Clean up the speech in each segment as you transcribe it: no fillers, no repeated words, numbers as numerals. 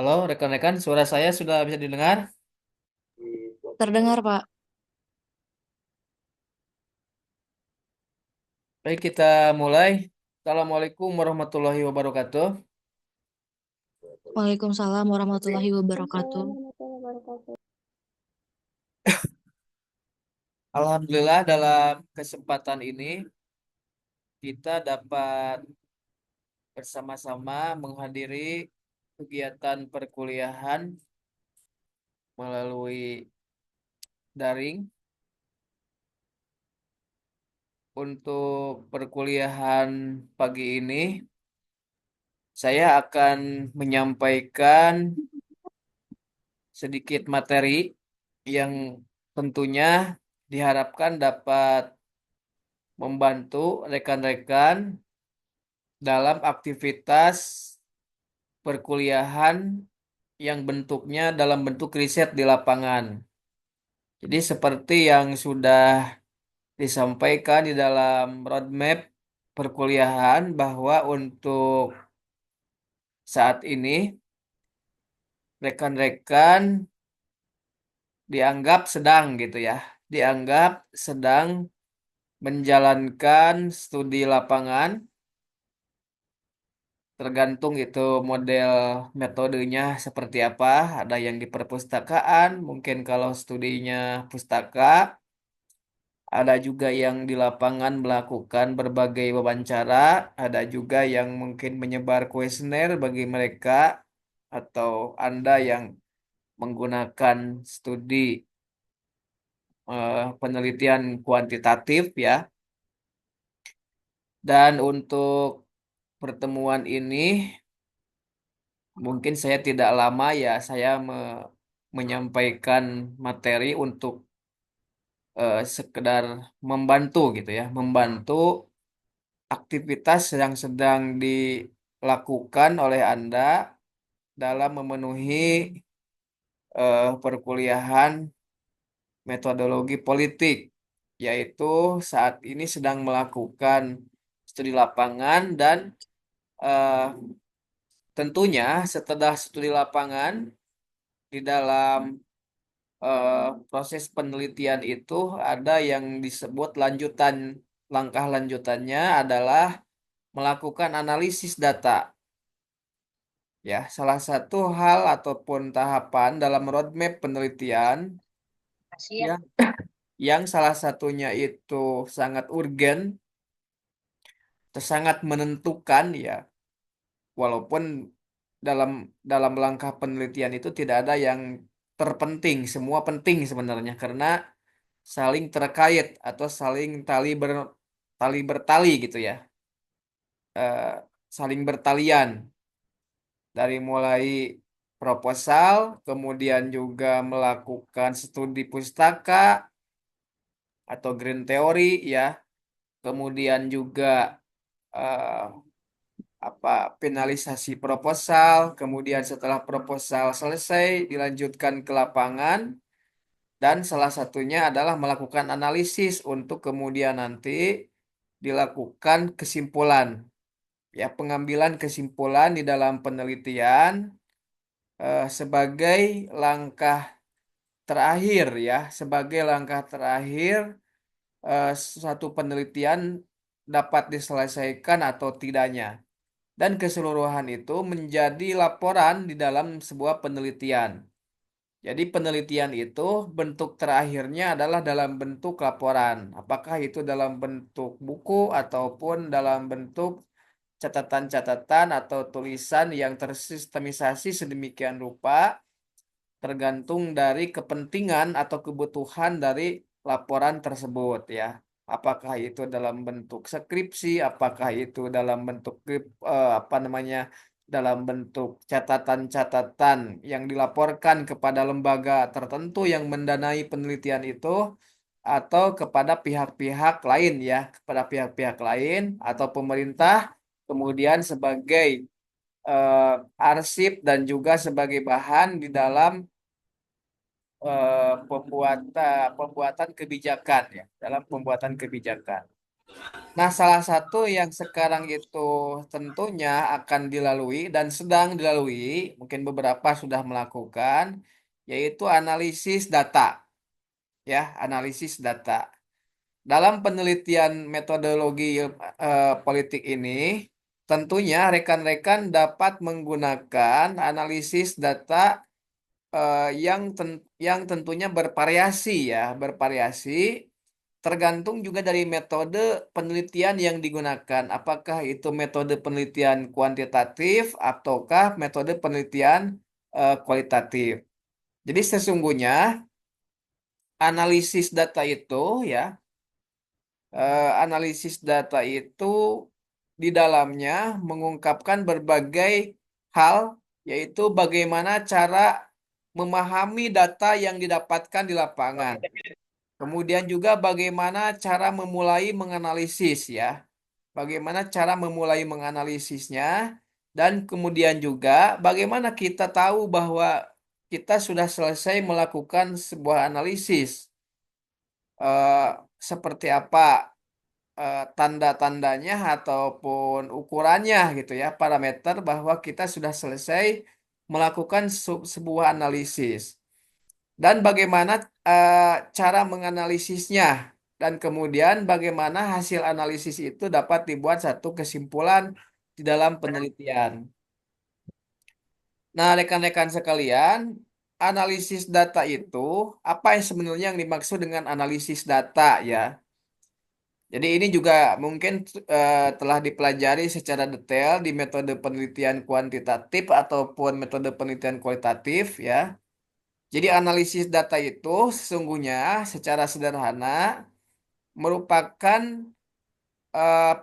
Halo, rekan-rekan, suara saya sudah bisa didengar? Terdengar, Pak. Baik, kita mulai. Assalamualaikum warahmatullahi wabarakatuh. Waalaikumsalam warahmatullahi wabarakatuh. Waalaikumsalam warahmatullahi wabarakatuh. Alhamdulillah, dalam kesempatan ini kita dapat bersama-sama menghadiri kegiatan perkuliahan melalui daring. Untuk perkuliahan pagi ini, saya akan menyampaikan sedikit materi yang tentunya diharapkan dapat membantu rekan-rekan dalam aktivitas perkuliahan yang bentuknya dalam bentuk riset di lapangan. Jadi seperti yang sudah disampaikan di dalam roadmap perkuliahan bahwa untuk saat ini rekan-rekan dianggap sedang gitu ya, dianggap sedang menjalankan studi lapangan. Tergantung itu model metodenya seperti apa. Ada yang di perpustakaan, mungkin kalau studinya pustaka, ada juga yang di lapangan melakukan berbagai wawancara, ada juga yang mungkin menyebar kuesioner bagi mereka, atau Anda yang menggunakan studi penelitian kuantitatif ya. Dan untuk pertemuan ini mungkin saya tidak lama ya, saya menyampaikan materi untuk sekedar membantu gitu ya, membantu aktivitas yang sedang dilakukan oleh Anda dalam memenuhi perkuliahan metodologi politik, yaitu saat ini sedang melakukan studi lapangan dan eh, tentunya setelah studi lapangan di dalam eh, proses penelitian itu ada yang disebut lanjutan, langkah lanjutannya adalah melakukan analisis data. Ya, salah satu hal ataupun tahapan dalam roadmap penelitian Makasih ya. ya, yang salah satunya itu sangat urgen, sangat menentukan ya, walaupun dalam dalam langkah penelitian itu tidak ada yang terpenting, semua penting sebenarnya karena saling terkait atau saling tali bertali gitu ya, eh, saling bertalian dari mulai proposal, kemudian juga melakukan studi pustaka atau green theory ya, kemudian juga eh, apa finalisasi proposal, kemudian setelah proposal selesai dilanjutkan ke lapangan dan salah satunya adalah melakukan analisis untuk kemudian nanti dilakukan kesimpulan. Ya, pengambilan kesimpulan di dalam penelitian sebagai langkah terakhir ya, sebagai langkah terakhir eh, suatu penelitian dapat diselesaikan atau tidaknya. Dan keseluruhan itu menjadi laporan di dalam sebuah penelitian. Jadi penelitian itu bentuk terakhirnya adalah dalam bentuk laporan. Apakah itu dalam bentuk buku ataupun dalam bentuk catatan-catatan atau tulisan yang tersistematisasi sedemikian rupa tergantung dari kepentingan atau kebutuhan dari laporan tersebut ya. Apakah itu dalam bentuk skripsi, apakah itu dalam bentuk apa namanya, dalam bentuk catatan-catatan yang dilaporkan kepada lembaga tertentu yang mendanai penelitian itu atau kepada pihak-pihak lain ya, kepada pihak-pihak lain atau pemerintah kemudian sebagai arsip dan juga sebagai bahan di dalam pembuatan kebijakan ya, dalam pembuatan kebijakan. Nah, salah satu yang sekarang itu tentunya akan dilalui dan sedang dilalui, mungkin beberapa sudah melakukan, yaitu analisis data, ya, analisis data. Dalam penelitian metodologi politik ini, tentunya rekan-rekan dapat menggunakan analisis data yang tentunya bervariasi ya, bervariasi tergantung juga dari metode penelitian yang digunakan. Apakah itu metode penelitian kuantitatif ataukah metode penelitian kualitatif. Jadi sesungguhnya analisis data itu ya, analisis data itu di dalamnya mengungkapkan berbagai hal, yaitu bagaimana cara memahami data yang didapatkan di lapangan. Kemudian juga bagaimana cara memulai menganalisis ya. Bagaimana cara memulai menganalisisnya dan kemudian juga bagaimana kita tahu bahwa kita sudah selesai melakukan sebuah analisis. Eh, Seperti apa tanda-tandanya ataupun ukurannya gitu ya, parameter bahwa kita sudah selesai melakukan sebuah analisis. Dan bagaimana cara menganalisisnya dan kemudian bagaimana hasil analisis itu dapat dibuat satu kesimpulan di dalam penelitian. Nah, rekan-rekan sekalian, analisis data itu apa yang sebenarnya yang dimaksud dengan analisis data ya? Jadi ini juga mungkin telah dipelajari secara detail di metode penelitian kuantitatif ataupun metode penelitian kualitatif ya. Jadi analisis data itu sesungguhnya secara sederhana merupakan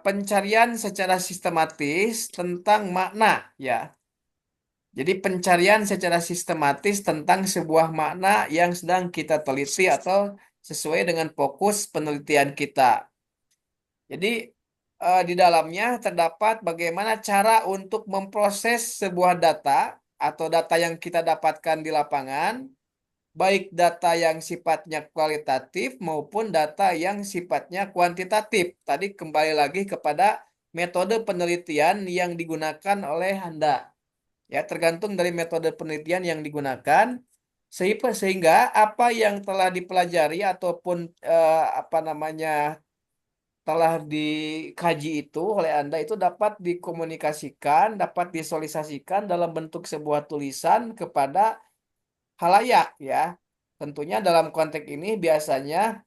pencarian secara sistematis tentang makna ya. Jadi pencarian secara sistematis tentang sebuah makna yang sedang kita teliti atau sesuai dengan fokus penelitian kita. Jadi di dalamnya terdapat bagaimana cara untuk memproses sebuah data atau data yang kita dapatkan di lapangan, baik data yang sifatnya kualitatif maupun data yang sifatnya kuantitatif. Tadi kembali lagi kepada metode penelitian yang digunakan oleh Anda. Ya, tergantung dari metode penelitian yang digunakan. Sehingga apa yang telah dipelajari ataupun apa namanya telah dikaji itu oleh Anda itu dapat dikomunikasikan, dapat visualisasikan dalam bentuk sebuah tulisan kepada halayak ya. Tentunya dalam konteks ini biasanya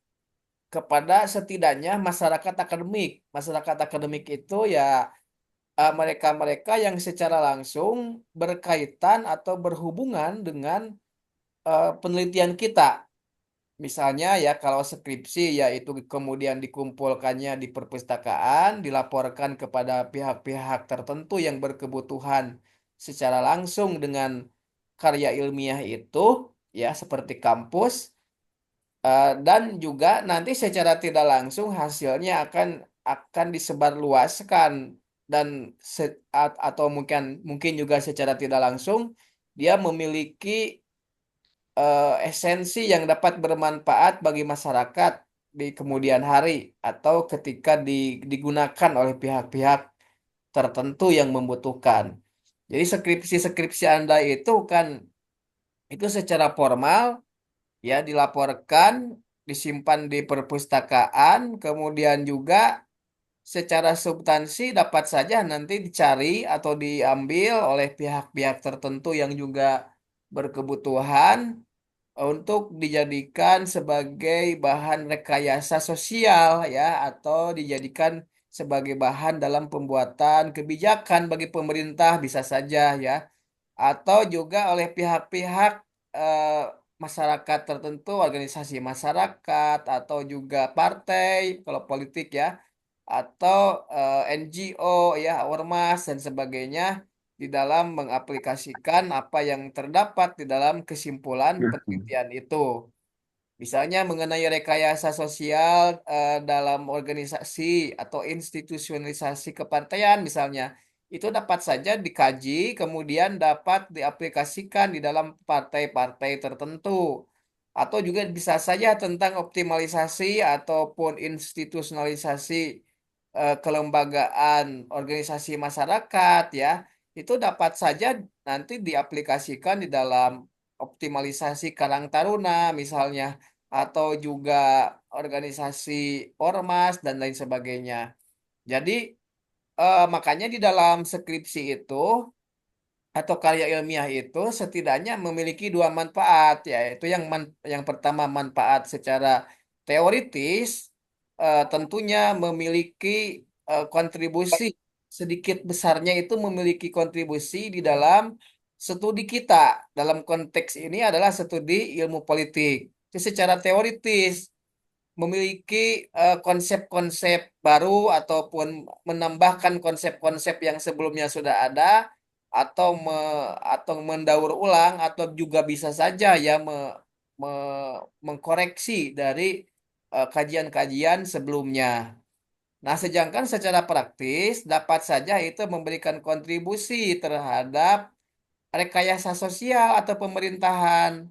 kepada setidaknya masyarakat akademik. Masyarakat akademik itu ya mereka-mereka yang secara langsung berkaitan atau berhubungan dengan penelitian kita. Misalnya ya kalau skripsi ya itu kemudian dikumpulkannya di perpustakaan, dilaporkan kepada pihak-pihak tertentu yang berkebutuhan secara langsung dengan karya ilmiah itu ya seperti kampus. Dan juga nanti secara tidak langsung hasilnya akan disebarluaskan dan atau mungkin mungkin juga secara tidak langsung dia memiliki esensi yang dapat bermanfaat bagi masyarakat di kemudian hari atau ketika digunakan oleh pihak-pihak tertentu yang membutuhkan. Jadi skripsi-skripsi Anda itu secara formal ya dilaporkan, disimpan di perpustakaan, kemudian juga secara substansi dapat saja nanti dicari atau diambil oleh pihak-pihak tertentu yang juga berkebutuhan untuk dijadikan sebagai bahan rekayasa sosial ya atau dijadikan sebagai bahan dalam pembuatan kebijakan bagi pemerintah bisa saja ya atau juga oleh pihak-pihak eh, masyarakat tertentu, organisasi masyarakat atau juga partai kalau politik ya atau NGO ya, ormas dan sebagainya di dalam mengaplikasikan apa yang terdapat di dalam kesimpulan penelitian itu. Misalnya mengenai rekayasa sosial dalam organisasi atau institusionalisasi kepartaian misalnya, itu dapat saja dikaji, kemudian dapat diaplikasikan di dalam partai-partai tertentu. Atau juga bisa saja tentang optimalisasi ataupun institusionalisasi kelembagaan organisasi masyarakat ya, itu dapat saja nanti diaplikasikan di dalam optimalisasi Karang Taruna misalnya, atau juga organisasi ormas dan lain sebagainya. Jadi makanya di dalam skripsi itu atau karya ilmiah itu setidaknya memiliki dua manfaat, yaitu yang pertama manfaat secara teoritis, tentunya memiliki kontribusi sedikit besarnya itu memiliki kontribusi di dalam studi kita. Dalam konteks ini adalah studi ilmu politik. Itu secara teoritis memiliki konsep-konsep baru ataupun menambahkan konsep-konsep yang sebelumnya sudah ada atau mendaur ulang atau juga bisa saja ya mengkoreksi dari kajian-kajian sebelumnya. Nah, sedangkan secara praktis dapat saja itu memberikan kontribusi terhadap rekayasa sosial atau pemerintahan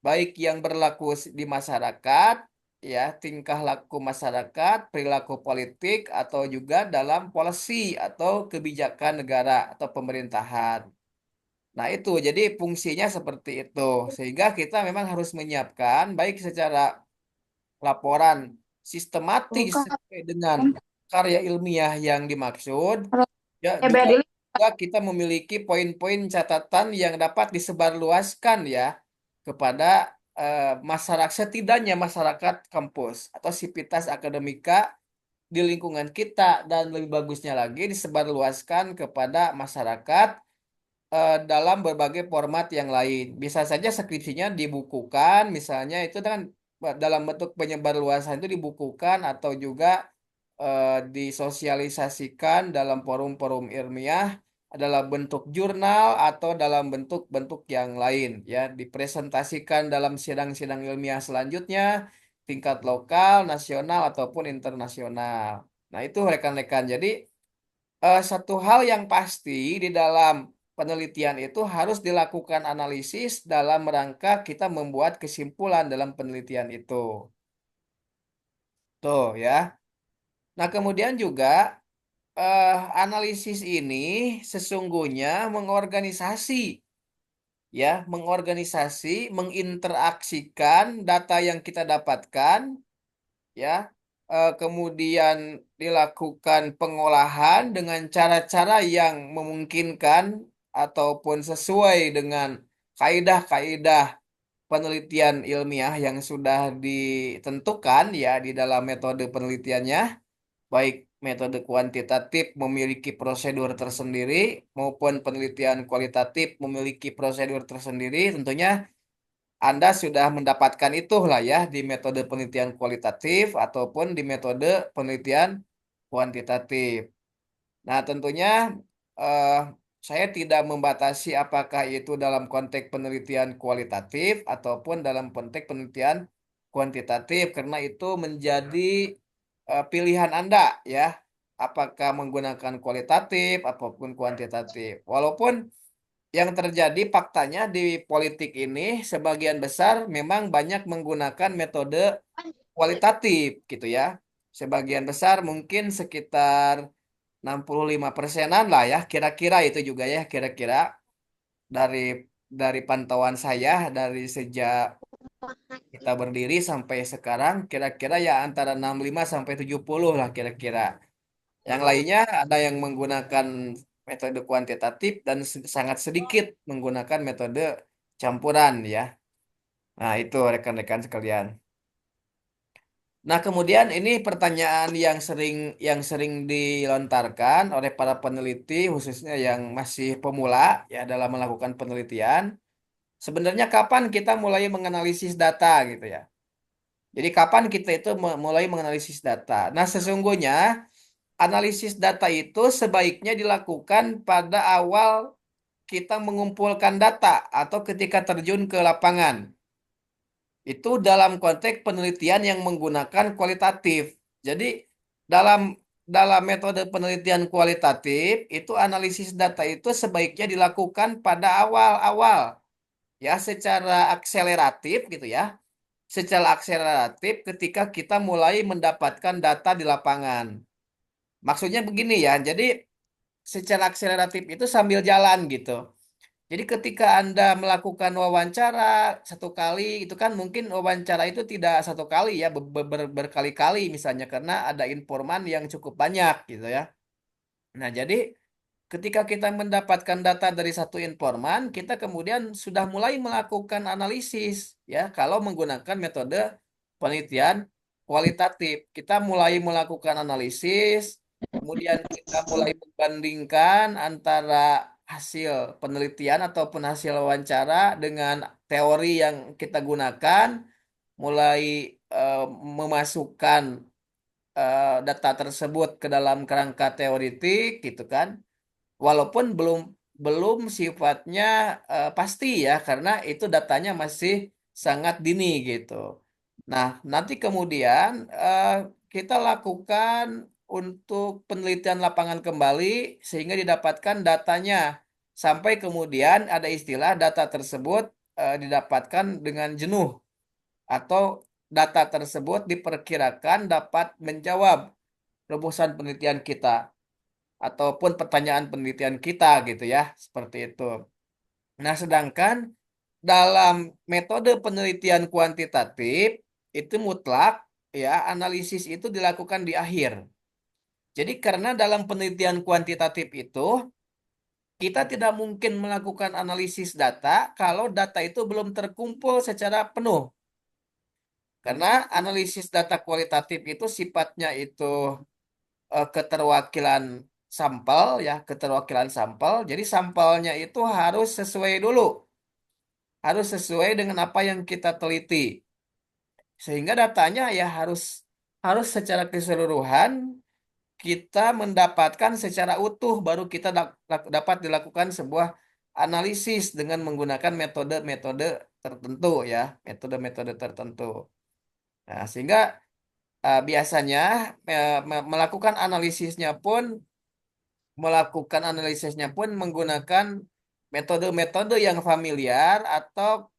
baik yang berlaku di masyarakat, ya, tingkah laku masyarakat, perilaku politik, atau juga dalam policy atau kebijakan negara atau pemerintahan. Nah, itu jadi fungsinya seperti itu. Sehingga kita memang harus menyiapkan baik secara laporan sistematis Bukan. sesuai dengan karya ilmiah yang dimaksud, ya, juga Bedil. kita memiliki poin-poin catatan yang dapat disebarluaskan ya kepada masyarakat, setidaknya masyarakat kampus atau sivitas akademika di lingkungan kita, dan lebih bagusnya lagi disebarluaskan kepada masyarakat dalam berbagai format yang lain. Bisa saja skripsinya dibukukan, misalnya itu kan dalam bentuk penyebarluasan itu dibukukan atau juga disosialisasikan dalam forum-forum ilmiah adalah bentuk jurnal atau dalam bentuk-bentuk yang lain ya, dipresentasikan dalam sidang-sidang ilmiah selanjutnya tingkat lokal, nasional ataupun internasional. Nah, itu rekan-rekan. Jadi satu hal yang pasti di dalam penelitian itu harus dilakukan analisis dalam rangka kita membuat kesimpulan dalam penelitian itu. Tuh ya. Nah, kemudian juga eh, analisis ini sesungguhnya mengorganisasi, menginteraksikan data yang kita dapatkan, ya, kemudian dilakukan pengolahan dengan cara-cara yang memungkinkan ataupun sesuai dengan kaidah-kaidah penelitian ilmiah yang sudah ditentukan ya di dalam metode penelitiannya, baik metode kuantitatif memiliki prosedur tersendiri maupun penelitian kualitatif memiliki prosedur tersendiri. Tentunya Anda sudah mendapatkan itulah ya di metode penelitian kualitatif ataupun di metode penelitian kuantitatif. Nah, tentunya eh, saya tidak membatasi apakah itu dalam konteks penelitian kualitatif ataupun dalam konteks penelitian kuantitatif, karena itu menjadi pilihan Anda ya. Apakah menggunakan kualitatif ataupun kuantitatif. Walaupun yang terjadi faktanya di politik ini sebagian besar memang banyak menggunakan metode kualitatif gitu ya. Sebagian besar mungkin sekitar 65%-an lah ya, kira-kira itu juga ya, kira-kira dari pantauan saya dari sejak kita berdiri sampai sekarang kira-kira ya antara 65 sampai 70 lah kira-kira. Yang lainnya ada yang menggunakan metode kuantitatif dan sangat sedikit menggunakan metode campuran ya. Nah, itu rekan-rekan sekalian. Nah, kemudian ini pertanyaan yang sering dilontarkan oleh para peneliti khususnya yang masih pemula ya dalam melakukan penelitian. Sebenarnya kapan kita mulai menganalisis data gitu ya. Jadi kapan kita itu mulai menganalisis data. Nah, sesungguhnya analisis data itu sebaiknya dilakukan pada awal kita mengumpulkan data atau ketika terjun ke lapangan. Itu dalam konteks penelitian yang menggunakan kualitatif. Jadi dalam dalam metode penelitian kualitatif itu analisis data itu sebaiknya dilakukan pada awal-awal ya, secara akseleratif gitu ya. Secara akseleratif ketika kita mulai mendapatkan data di lapangan. Maksudnya begini ya, jadi secara akseleratif itu sambil jalan gitu. Jadi ketika Anda melakukan wawancara satu kali, itu kan mungkin wawancara itu tidak satu kali ya, berkali-kali misalnya karena ada informan yang cukup banyak gitu ya. Nah, jadi ketika kita mendapatkan data dari satu informan, kita kemudian sudah mulai melakukan analisis ya. Kalau menggunakan metode penelitian kualitatif, kita mulai melakukan analisis, kemudian kita mulai membandingkan antara hasil penelitian ataupun hasil wawancara dengan teori yang kita gunakan, mulai eh, memasukkan data tersebut ke dalam kerangka teoritik gitu kan. Walaupun belum belum sifatnya pasti ya karena itu datanya masih sangat dini gitu. Nah, nanti kemudian kita lakukan untuk penelitian lapangan kembali sehingga didapatkan datanya sampai kemudian ada istilah data tersebut didapatkan dengan jenuh atau data tersebut diperkirakan dapat menjawab rumusan penelitian kita ataupun pertanyaan penelitian kita gitu ya, seperti itu. Nah, sedangkan dalam metode penelitian kuantitatif itu mutlak ya analisis itu dilakukan di akhir. Jadi karena dalam penelitian kuantitatif itu kita tidak mungkin melakukan analisis data kalau data itu belum terkumpul secara penuh. Karena analisis data kualitatif itu sifatnya itu keterwakilan sampel ya, keterwakilan sampel. Jadi sampelnya itu harus sesuai dulu, harus sesuai dengan apa yang kita teliti. Sehingga datanya ya harus harus secara keseluruhan kita mendapatkan secara utuh baru kita dapat dilakukan sebuah analisis dengan menggunakan metode-metode tertentu ya, metode-metode tertentu. Nah, sehingga biasanya melakukan analisisnya pun menggunakan metode-metode yang familiar atau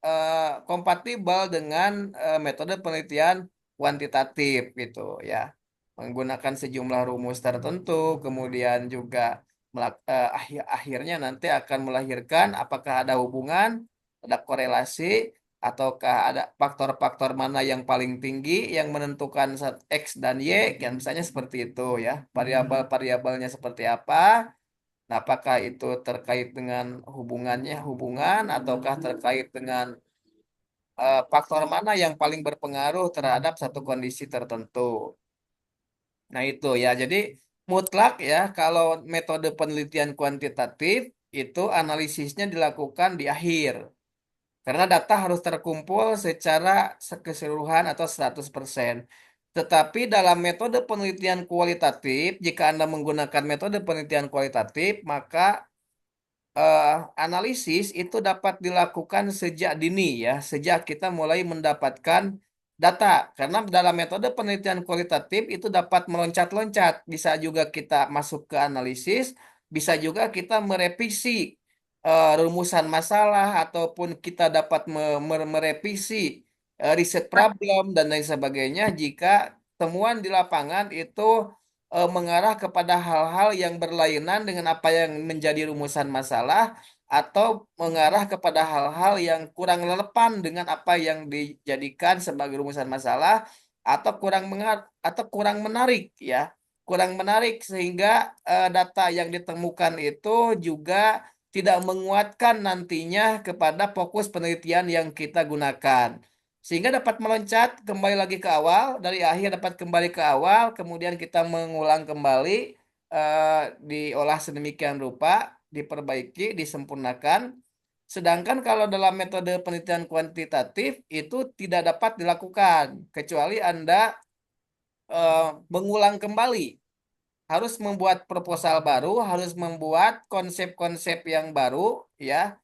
kompatibel dengan metode penelitian kuantitatif gitu ya. Menggunakan sejumlah rumus tertentu, kemudian juga akhirnya nanti akan melahirkan apakah ada hubungan, ada korelasi, ataukah ada faktor-faktor mana yang paling tinggi yang menentukan X dan Y, yang misalnya seperti itu ya. Variabel-variabelnya seperti apa, nah, apakah itu terkait dengan hubungan ataukah terkait dengan faktor mana yang paling berpengaruh terhadap satu kondisi tertentu. Nah, itu ya. Jadi mutlak ya kalau metode penelitian kuantitatif itu analisisnya dilakukan di akhir. Karena data harus terkumpul secara keseluruhan atau 100%. Tetapi dalam metode penelitian kualitatif, jika Anda menggunakan metode penelitian kualitatif, maka eh, analisis itu dapat dilakukan sejak dini ya, sejak kita mulai mendapatkan data. Karena dalam metode penelitian kualitatif itu dapat meloncat-loncat, bisa juga kita masuk ke analisis, bisa juga kita merevisi rumusan masalah ataupun kita dapat merevisi riset problem dan lain sebagainya jika temuan di lapangan itu mengarah kepada hal-hal yang berlainan dengan apa yang menjadi rumusan masalah atau mengarah kepada hal-hal yang kurang relevan dengan apa yang dijadikan sebagai rumusan masalah atau atau kurang menarik ya. Kurang menarik sehingga data yang ditemukan itu juga tidak menguatkan nantinya kepada fokus penelitian yang kita gunakan. Sehingga dapat meloncat kembali lagi ke awal, dari akhir dapat kembali ke awal, kemudian kita mengulang kembali, diolah sedemikian rupa, diperbaiki, disempurnakan. Sedangkan kalau dalam metode penelitian kuantitatif itu tidak dapat dilakukan, kecuali Anda mengulang kembali, harus membuat proposal baru, harus membuat konsep-konsep yang baru, ya,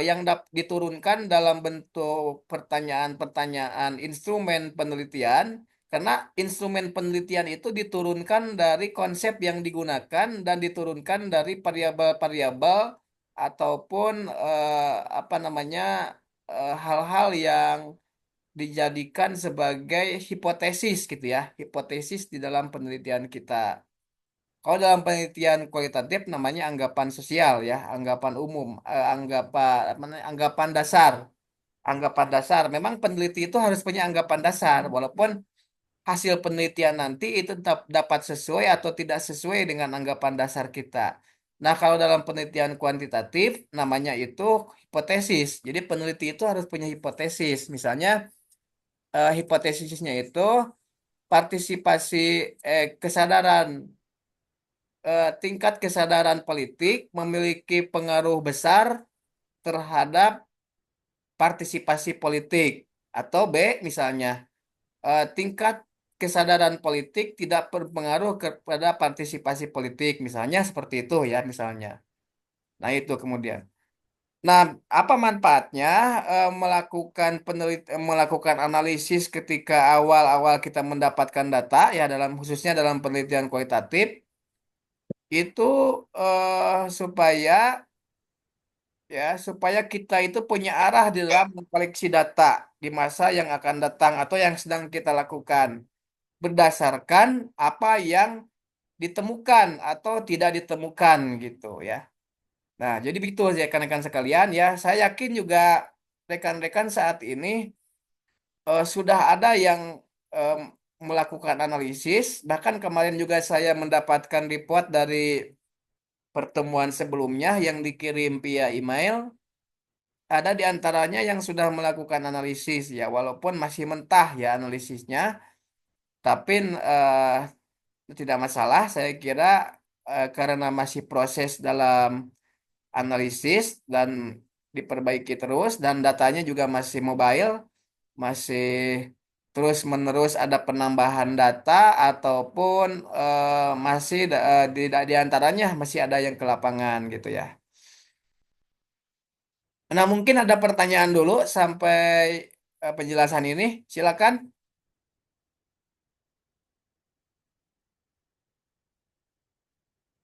yang diturunkan dalam bentuk pertanyaan-pertanyaan instrumen penelitian, karena instrumen penelitian itu diturunkan dari konsep yang digunakan dan diturunkan dari variabel-variabel ataupun apa namanya hal-hal yang dijadikan sebagai hipotesis gitu ya, hipotesis di dalam penelitian kita. Kalau dalam penelitian kualitatif namanya anggapan sosial ya, anggapan umum, anggapan apa namanya, anggapan dasar. Anggapan dasar. Memang peneliti itu harus punya anggapan dasar, walaupun hasil penelitian nanti itu tetap dapat sesuai atau tidak sesuai dengan anggapan dasar kita. Nah, kalau dalam penelitian kuantitatif namanya itu hipotesis. Jadi peneliti itu harus punya hipotesis. Misalnya hipotesisnya itu partisipasi kesadaran tingkat kesadaran politik memiliki pengaruh besar terhadap partisipasi politik. Atau B misalnya tingkat kesadaran politik tidak berpengaruh kepada partisipasi politik, misalnya seperti itu ya, misalnya. Nah, itu kemudian. Nah, apa manfaatnya melakukan analisis ketika awal-awal kita mendapatkan data ya dalam khususnya dalam penelitian kualitatif itu supaya supaya kita itu punya arah di dalam mengkoleksi data di masa yang akan datang atau yang sedang kita lakukan berdasarkan apa yang ditemukan atau tidak ditemukan gitu ya. Nah, jadi begitu ya rekan-rekan sekalian ya. Saya yakin juga rekan-rekan saat ini sudah ada yang em, melakukan analisis. Bahkan kemarin juga saya mendapatkan report dari pertemuan sebelumnya yang dikirim via email. Ada di antaranya yang sudah melakukan analisis ya, walaupun masih mentah ya analisisnya. Tapi tidak masalah, saya kira karena masih proses dalam analisis dan diperbaiki terus dan datanya juga masih mobile, masih terus-menerus ada penambahan data ataupun masih di antaranya masih ada yang ke lapangan gitu ya. Nah, mungkin ada pertanyaan dulu sampai penjelasan ini. Silakan.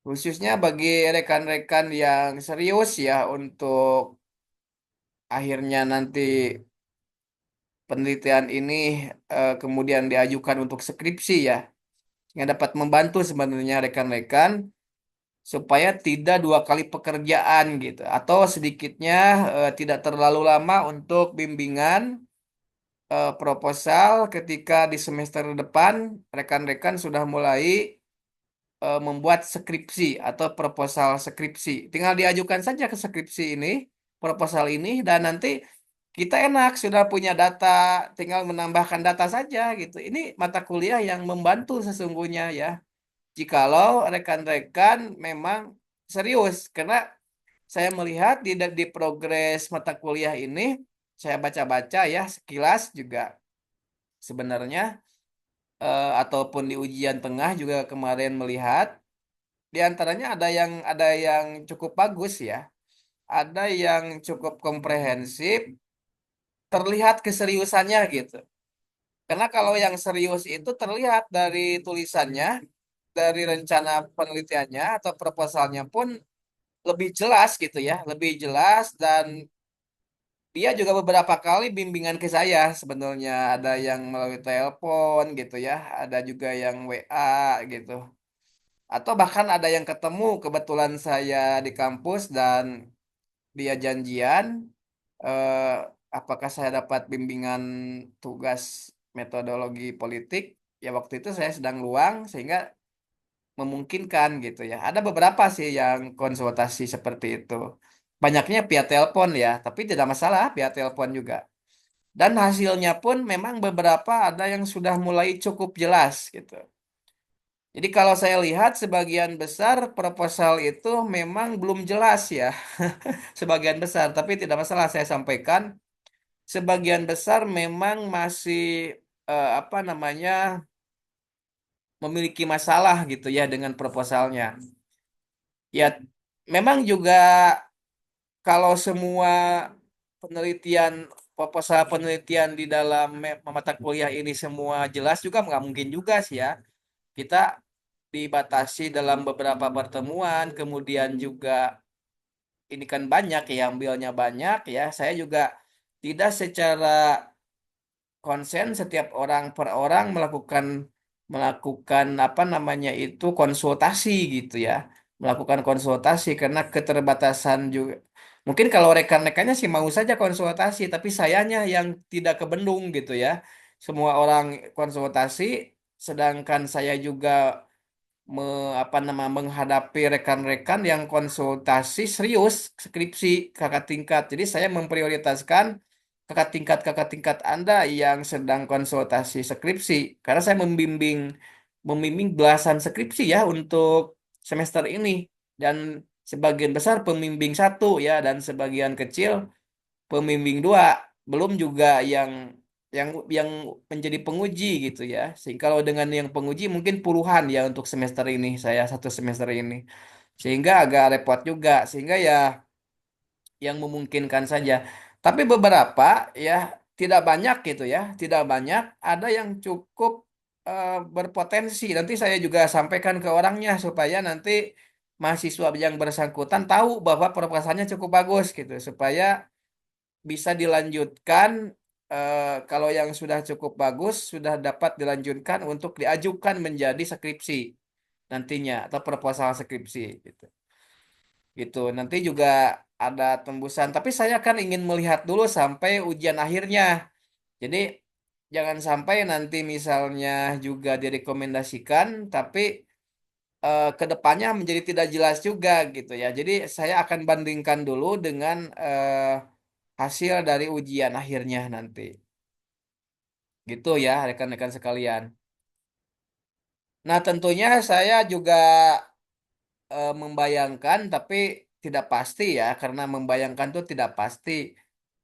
Khususnya bagi rekan-rekan yang serius ya untuk akhirnya nanti penelitian ini kemudian diajukan untuk skripsi ya, yang dapat membantu sebenarnya rekan-rekan supaya tidak dua kali pekerjaan gitu, atau sedikitnya tidak terlalu lama untuk bimbingan proposal ketika di semester depan rekan-rekan sudah mulai membuat skripsi atau proposal skripsi. Tinggal diajukan saja ke skripsi ini, proposal ini, dan nanti kita enak sudah punya data, tinggal menambahkan data saja gitu. Ini mata kuliah yang membantu sesungguhnya ya. Jikalau rekan-rekan memang serius, karena saya melihat di progres mata kuliah ini, saya baca-baca ya sekilas juga sebenarnya ataupun di ujian tengah juga kemarin melihat di antaranya ada yang cukup bagus ya. Ada yang cukup komprehensif, terlihat keseriusannya gitu. Karena kalau yang serius itu terlihat dari tulisannya, dari rencana penelitiannya atau proposalnya pun lebih jelas gitu ya, lebih jelas dan dia juga beberapa kali bimbingan ke saya sebenarnya ada yang melalui telepon gitu ya, ada juga yang WA gitu. Atau bahkan ada yang ketemu kebetulan saya di kampus dan dia janjian eh, apakah saya dapat bimbingan tugas metodologi politik ya waktu itu saya sedang luang sehingga memungkinkan gitu ya ada beberapa sih yang konsultasi seperti itu banyaknya via telepon ya tapi tidak masalah via telepon juga dan hasilnya pun memang beberapa ada yang sudah mulai cukup jelas gitu jadi kalau saya lihat sebagian besar proposal itu memang belum jelas ya sebagian besar tapi tidak masalah saya sampaikan sebagian besar memang masih apa namanya memiliki masalah gitu ya dengan proposalnya. Ya, memang juga kalau semua penelitian proposal penelitian di dalam mata kuliah ini semua jelas juga nggak mungkin juga sih ya. Kita dibatasi dalam beberapa pertemuan, kemudian juga ini kan banyak ya ambilnya banyak ya. Saya juga tidak secara konsen setiap orang per orang melakukan melakukan apa namanya itu konsultasi gitu ya. Melakukan konsultasi karena keterbatasan juga. Mungkin kalau rekan-rekannya sih mau saja konsultasi, tapi sayanya yang tidak kebendung gitu ya. Semua orang konsultasi, sedangkan saya juga apa nama menghadapi rekan-rekan yang konsultasi serius skripsi kakak tingkat. Jadi saya memprioritaskan kakak tingkat Anda yang sedang konsultasi skripsi karena saya membimbing belasan skripsi ya untuk semester ini dan sebagian besar pembimbing satu ya dan sebagian kecil pembimbing dua, belum juga yang menjadi penguji gitu ya. Sehingga kalau dengan yang penguji mungkin puluhan ya untuk semester ini, saya satu semester ini. Sehingga agak repot juga, sehingga ya yang memungkinkan saja. Tapi beberapa ya tidak banyak gitu ya, tidak banyak, ada yang cukup berpotensi. Nanti saya juga sampaikan ke orangnya supaya nanti mahasiswa yang bersangkutan tahu bahwa proposalnya cukup bagus gitu, supaya bisa dilanjutkan kalau yang sudah cukup bagus sudah dapat dilanjutkan untuk diajukan menjadi skripsi nantinya atau proposal skripsi gitu. Gitu. Nanti juga ada tembusan, tapi saya kan ingin melihat dulu sampai ujian akhirnya. Jadi jangan sampai nanti misalnya juga direkomendasikan tapi ke depannya menjadi tidak jelas juga gitu ya. Jadi saya akan bandingkan dulu dengan hasil dari ujian akhirnya nanti. Gitu ya, rekan-rekan sekalian. Nah, tentunya saya juga membayangkan, tapi tidak pasti ya, karena membayangkan itu tidak pasti.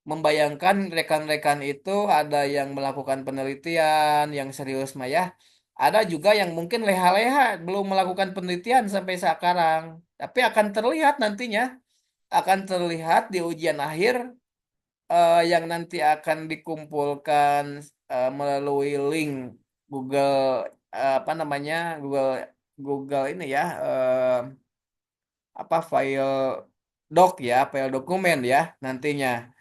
Membayangkan rekan-rekan itu ada yang melakukan penelitian yang serius mah ya. Ada juga yang mungkin leha-leha belum melakukan penelitian sampai sekarang. Tapi akan terlihat nantinya, akan terlihat di ujian akhir yang nanti akan dikumpulkan melalui link Google apa namanya Google Google ini ya apa file doc ya file dokumen ya nantinya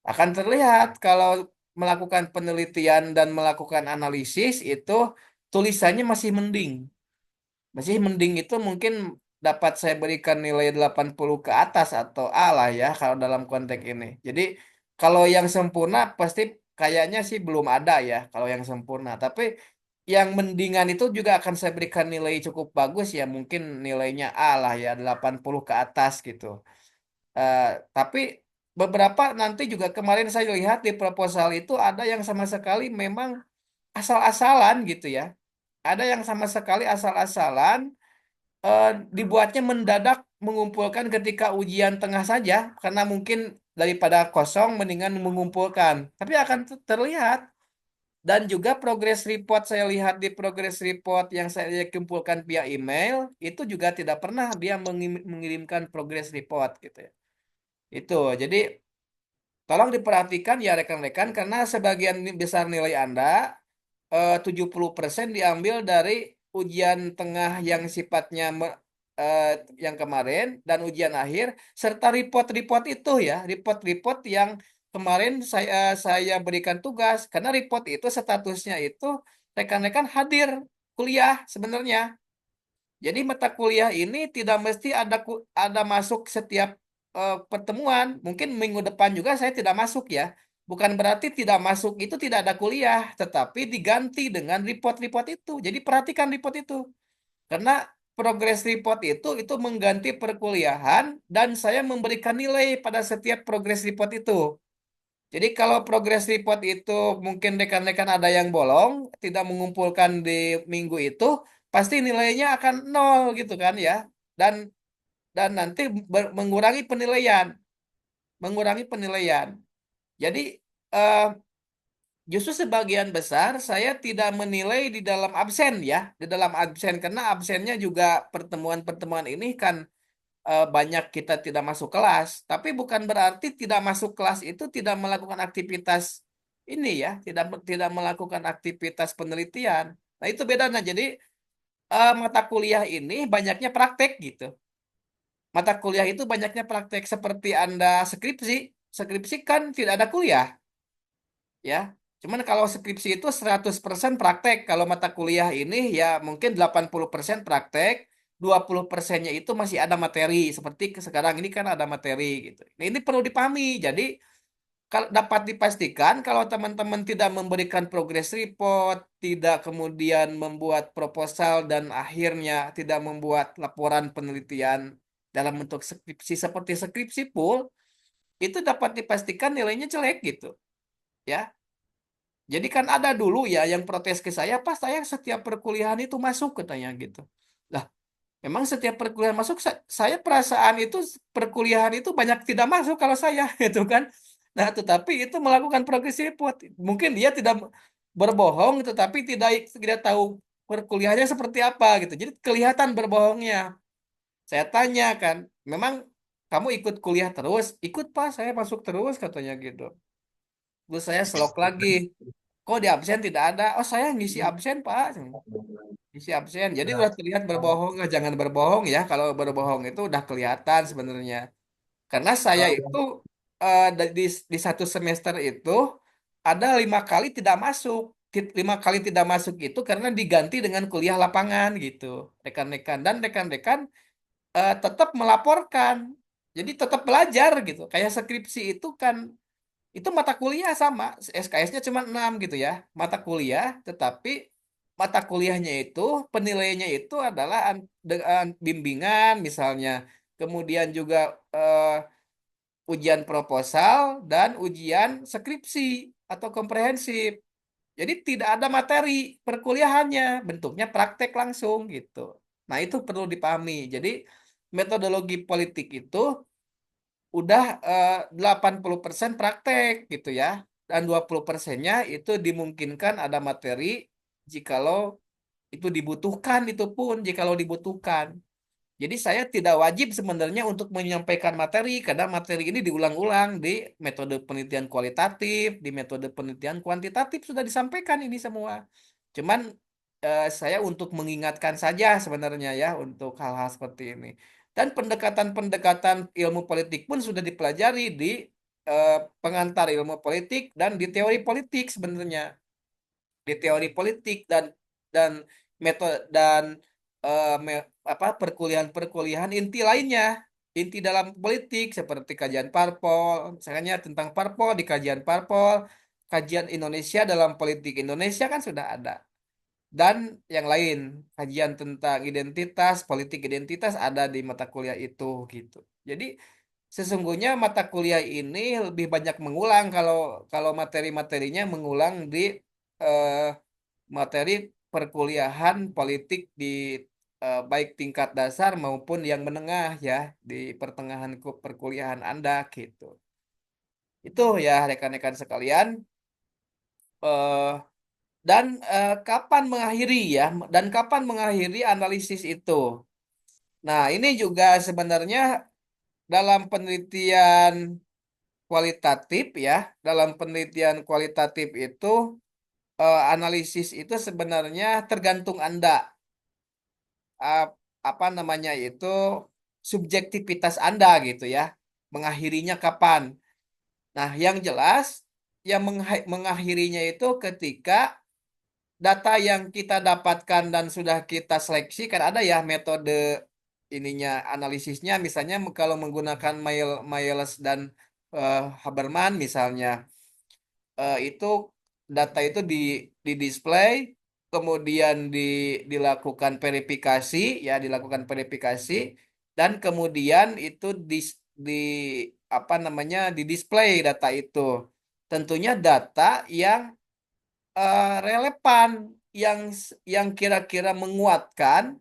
akan terlihat kalau melakukan penelitian dan melakukan analisis itu tulisannya masih mending itu mungkin dapat saya berikan nilai 80 ke atas atau A lah ya kalau dalam konteks ini. Jadi kalau yang sempurna pasti kayaknya sih belum ada ya kalau yang sempurna. Tapi yang mendingan itu juga akan saya berikan nilai cukup bagus ya mungkin nilainya A lah ya 80 ke atas gitu. Eh, tapi beberapa nanti juga kemarin saya lihat di proposal itu ada yang sama sekali memang asal-asalan gitu ya. Ada yang sama sekali asal-asalan eh, dibuatnya mendadak mengumpulkan ketika ujian tengah saja karena mungkin daripada kosong mendingan mengumpulkan tapi akan terlihat dan juga progress report saya lihat di progress report yang saya kumpulkan via email itu juga tidak pernah dia mengirimkan progress report gitu ya itu jadi tolong diperhatikan ya rekan-rekan karena sebagian besar nilai Anda 70% diambil dari ujian tengah yang sifatnya eh, yang kemarin dan ujian akhir serta report-report itu ya, report-report yang kemarin saya berikan tugas karena report itu statusnya itu rekan-rekan hadir kuliah sebenarnya. Jadi mata kuliah ini tidak mesti ada masuk setiap pertemuan. Mungkin minggu depan juga saya tidak masuk ya. Bukan berarti tidak masuk itu tidak ada kuliah, tetapi diganti dengan report-report itu. Jadi perhatikan report itu. Karena progress report itu mengganti perkuliahan dan saya memberikan nilai pada setiap progress report itu. Jadi kalau progress report itu mungkin rekan-rekan ada yang bolong, tidak mengumpulkan di minggu itu, pasti nilainya akan nol gitu kan ya. Dan nanti mengurangi penilaian, mengurangi penilaian. Jadi eh, justru sebagian besar saya tidak menilai di dalam absen ya, di dalam absen karena absennya juga pertemuan-pertemuan ini kan banyak kita tidak masuk kelas, tapi bukan berarti tidak masuk kelas itu tidak melakukan aktivitas ini ya, tidak tidak melakukan aktivitas penelitian. Nah, itu bedanya. Jadi mata kuliah ini banyaknya praktek gitu. Mata kuliah itu banyaknya praktek seperti Anda skripsi. Skripsi kan tidak ada kuliah, ya. Cuman kalau skripsi itu 100% praktek. Kalau mata kuliah ini ya mungkin 80% praktek, 20%-nya itu masih ada materi. Seperti sekarang ini kan ada materi gitu. Nah, ini perlu dipahami. Jadi kalau dapat dipastikan kalau teman-teman tidak memberikan progress report, tidak kemudian membuat proposal dan akhirnya tidak membuat laporan penelitian dalam bentuk skripsi seperti skripsi pool, itu dapat dipastikan nilainya jelek gitu. Ya, jadi kan ada dulu ya yang protes ke saya, pas saya setiap perkuliahan itu masuk katanya gitu. Lah, memang setiap perkuliahan masuk, saya perasaan itu perkuliahan itu banyak tidak masuk kalau saya itu kan. Nah, tetapi itu melakukan progress report. Mungkin dia tidak berbohong, tetapi tidak tahu perkuliahannya seperti apa gitu. Jadi kelihatan berbohongnya. Saya tanya kan, memang kamu ikut kuliah terus? Ikut Pak, saya masuk terus katanya gitu. Terus saya selok lagi. Kok di absen tidak ada? Oh, saya ngisi absen, Pak. Ngisi absen. Jadi udah terlihat berbohong. Lah, jangan berbohong ya. Kalau berbohong itu udah kelihatan sebenarnya. Karena saya itu di satu semester itu ada 5 kali tidak masuk. 5 kali tidak masuk itu karena diganti dengan kuliah lapangan gitu. Rekan-rekan dan rekan-rekan tetap melaporkan. Jadi tetap belajar gitu. Kayak skripsi itu kan itu mata kuliah sama, SKS-nya cuma 6 gitu ya. Mata kuliah, tetapi mata kuliahnya itu penilaiannya itu adalah dengan bimbingan misalnya. Kemudian juga ujian proposal dan ujian skripsi atau komprehensif. Jadi tidak ada materi perkuliahannya, bentuknya praktek langsung gitu. Nah, itu perlu dipahami. Jadi metodologi politik itu udah 80% praktek gitu ya. Dan 20%-nya itu dimungkinkan ada materi jikalau itu dibutuhkan, itu pun jikalau dibutuhkan. Jadi saya tidak wajib sebenarnya untuk menyampaikan materi karena materi ini diulang-ulang di metode penelitian kualitatif, di metode penelitian kuantitatif sudah disampaikan ini semua. Cuman saya untuk mengingatkan saja sebenarnya ya untuk hal-hal seperti ini. Dan pendekatan-pendekatan ilmu politik pun sudah dipelajari di pengantar ilmu politik dan di teori politik sebenarnya. Di teori politik dan metode dan perkuliahan inti lainnya, inti dalam politik seperti kajian parpol, misalnya tentang parpol di kajian parpol, kajian Indonesia dalam politik Indonesia kan sudah ada, dan yang lain, kajian tentang identitas, politik identitas ada di mata kuliah itu gitu. Jadi sesungguhnya mata kuliah ini lebih banyak mengulang kalau kalau materi-materinya mengulang di eh, materi perkuliahan politik di baik tingkat dasar maupun yang menengah ya di pertengahan perkuliahan Anda gitu. Itu ya rekan-rekan sekalian. Eh, dan kapan mengakhiri ya dan kapan mengakhiri analisis itu. Nah, ini juga sebenarnya dalam penelitian kualitatif ya, dalam penelitian kualitatif itu analisis itu sebenarnya tergantung Anda. uh, apa namanya itu subjektivitas Anda gitu ya. Mengakhirinya kapan? Nah, yang jelas yang mengakhirinya itu ketika data yang kita dapatkan dan sudah kita seleksi kan ada ya metode ininya analisisnya misalnya kalau menggunakan Miles dan Haberman misalnya itu data itu di display kemudian dilakukan verifikasi ya dilakukan verifikasi dan kemudian itu di apa namanya di display data itu tentunya data yang relevan yang kira-kira menguatkan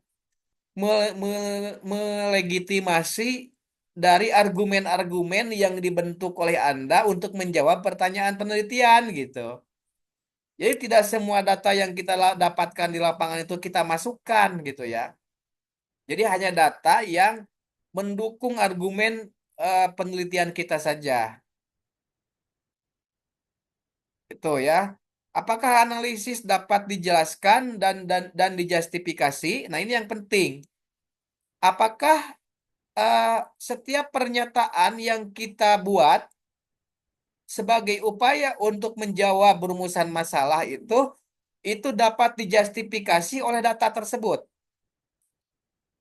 melegitimasi dari argumen-argumen yang dibentuk oleh Anda untuk menjawab pertanyaan penelitian gitu. Jadi tidak semua data yang kita dapatkan di lapangan itu kita masukkan gitu ya. Jadi hanya data yang mendukung argumen penelitian kita saja. Itu ya. Apakah analisis dapat dijelaskan dan dijustifikasi? Nah, ini yang penting. Apakah setiap pernyataan yang kita buat sebagai upaya untuk menjawab rumusan masalah itu dapat dijustifikasi oleh data tersebut.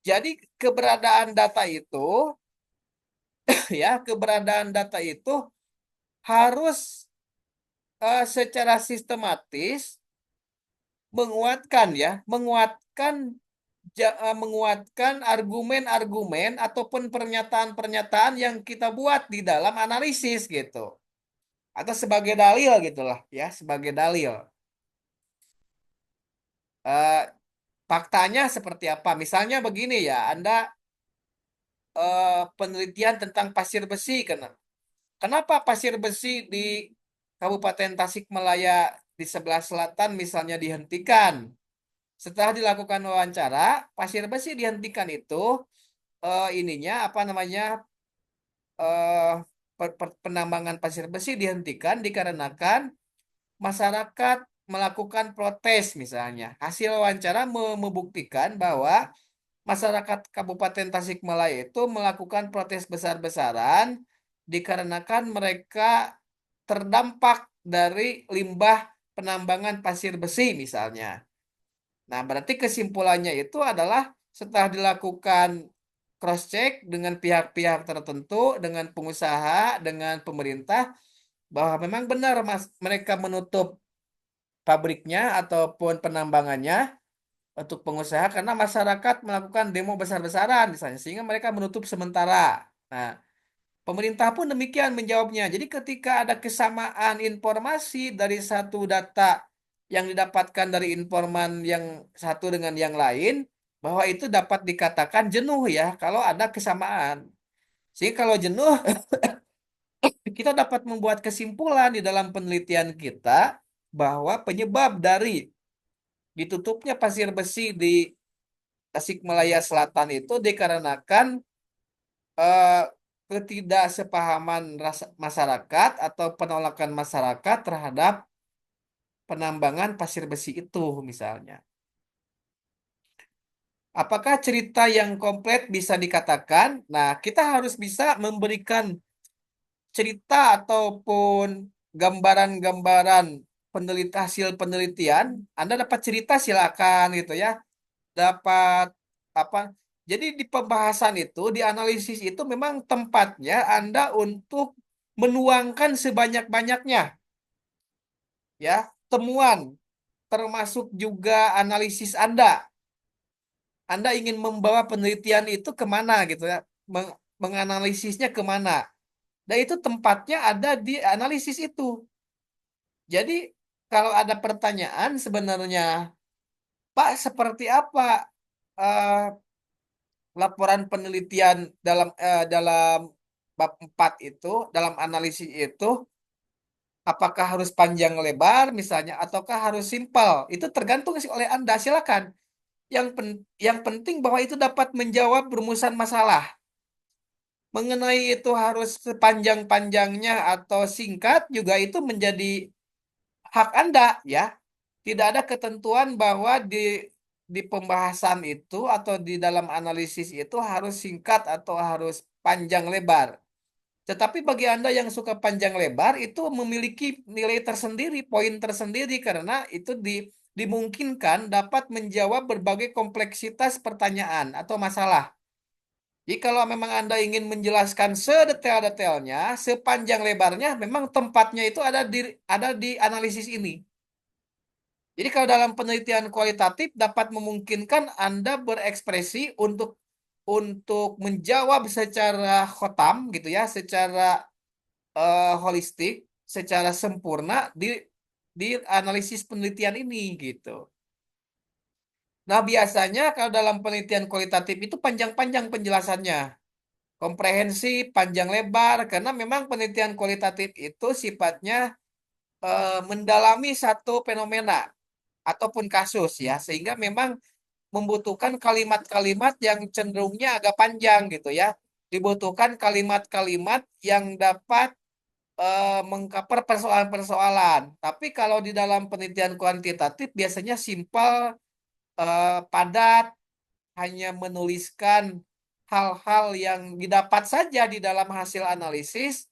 Jadi keberadaan data itu ya, keberadaan data itu harus secara sistematis menguatkan argumen-argumen ataupun pernyataan-pernyataan yang kita buat di dalam analisis gitu. Atau sebagai dalil gitulah ya, sebagai dalil. Eh, Faktanya seperti apa? Misalnya begini ya, Anda penelitian tentang pasir besi Kenapa pasir besi di Kabupaten Tasikmalaya di sebelah selatan misalnya dihentikan? Setelah dilakukan wawancara, pasir besi dihentikan itu ininya apa namanya eh, penambangan pasir besi dihentikan dikarenakan masyarakat melakukan protes misalnya. Hasil wawancara membuktikan bahwa masyarakat Kabupaten Tasikmalaya itu melakukan protes besar-besaran dikarenakan mereka terdampak dari limbah penambangan pasir besi misalnya. Nah, berarti kesimpulannya itu adalah setelah dilakukan cross check dengan pihak-pihak tertentu, dengan pengusaha, dengan pemerintah, bahwa memang benar Mas mereka menutup pabriknya ataupun penambangannya untuk pengusaha karena masyarakat melakukan demo besar-besaran misalnya sehingga mereka menutup sementara. Nah, pemerintah pun demikian menjawabnya. Jadi ketika ada kesamaan informasi dari satu data yang didapatkan dari informan yang satu dengan yang lain, bahwa itu dapat dikatakan jenuh ya kalau ada kesamaan. Sehingga kalau jenuh, kita dapat membuat kesimpulan di dalam penelitian kita bahwa penyebab dari ditutupnya pasir besi di Tasikmalaya Selatan itu dikarenakan eh, ketidaksepahaman masyarakat atau penolakan masyarakat terhadap penambangan pasir besi itu misalnya. Apakah cerita yang komplit bisa dikatakan? Nah, kita harus bisa memberikan cerita ataupun gambaran-gambaran hasil penelitian. Anda dapat cerita silakan gitu ya. Dapat apa? Jadi di pembahasan itu, di analisis itu memang tempatnya Anda untuk menuangkan sebanyak-banyaknya ya temuan termasuk juga analisis Anda. Anda ingin membawa penelitian itu kemana gitu ya, menganalisisnya kemana. Dan itu tempatnya ada di analisis itu. Jadi kalau ada pertanyaan sebenarnya, Pak, seperti apa eh, laporan penelitian dalam bab 4 itu, dalam analisis itu, apakah harus panjang lebar misalnya, ataukah harus simpel? Itu tergantung sih oleh Anda. Silakan. Yang penting bahwa itu dapat menjawab rumusan masalah. Mengenai itu harus sepanjang-panjangnya atau singkat juga itu menjadi hak Anda ya. Tidak ada ketentuan bahwa di pembahasan itu atau di dalam analisis itu harus singkat atau harus panjang lebar. Tetapi bagi Anda yang suka panjang lebar itu memiliki nilai tersendiri, poin tersendiri karena itu dimungkinkan dapat menjawab berbagai kompleksitas pertanyaan atau masalah. Jadi kalau memang Anda ingin menjelaskan sedetail-detailnya, sepanjang lebarnya, memang tempatnya itu ada di analisis ini. Jadi kalau dalam penelitian kualitatif dapat memungkinkan Anda berekspresi untuk menjawab secara khotam gitu ya, secara holistik, secara sempurna di analisis penelitian ini gitu. Nah, biasanya kalau dalam penelitian kualitatif itu panjang-panjang penjelasannya, komprehensif, panjang lebar, karena memang penelitian kualitatif itu sifatnya mendalami satu fenomena ataupun kasus ya, sehingga memang membutuhkan kalimat-kalimat yang cenderungnya agak panjang gitu ya. Dibutuhkan kalimat-kalimat yang dapat mengcover persoalan-persoalan. Tapi kalau di dalam penelitian kuantitatif biasanya simpel, padat, hanya menuliskan hal-hal yang didapat saja di dalam hasil analisis,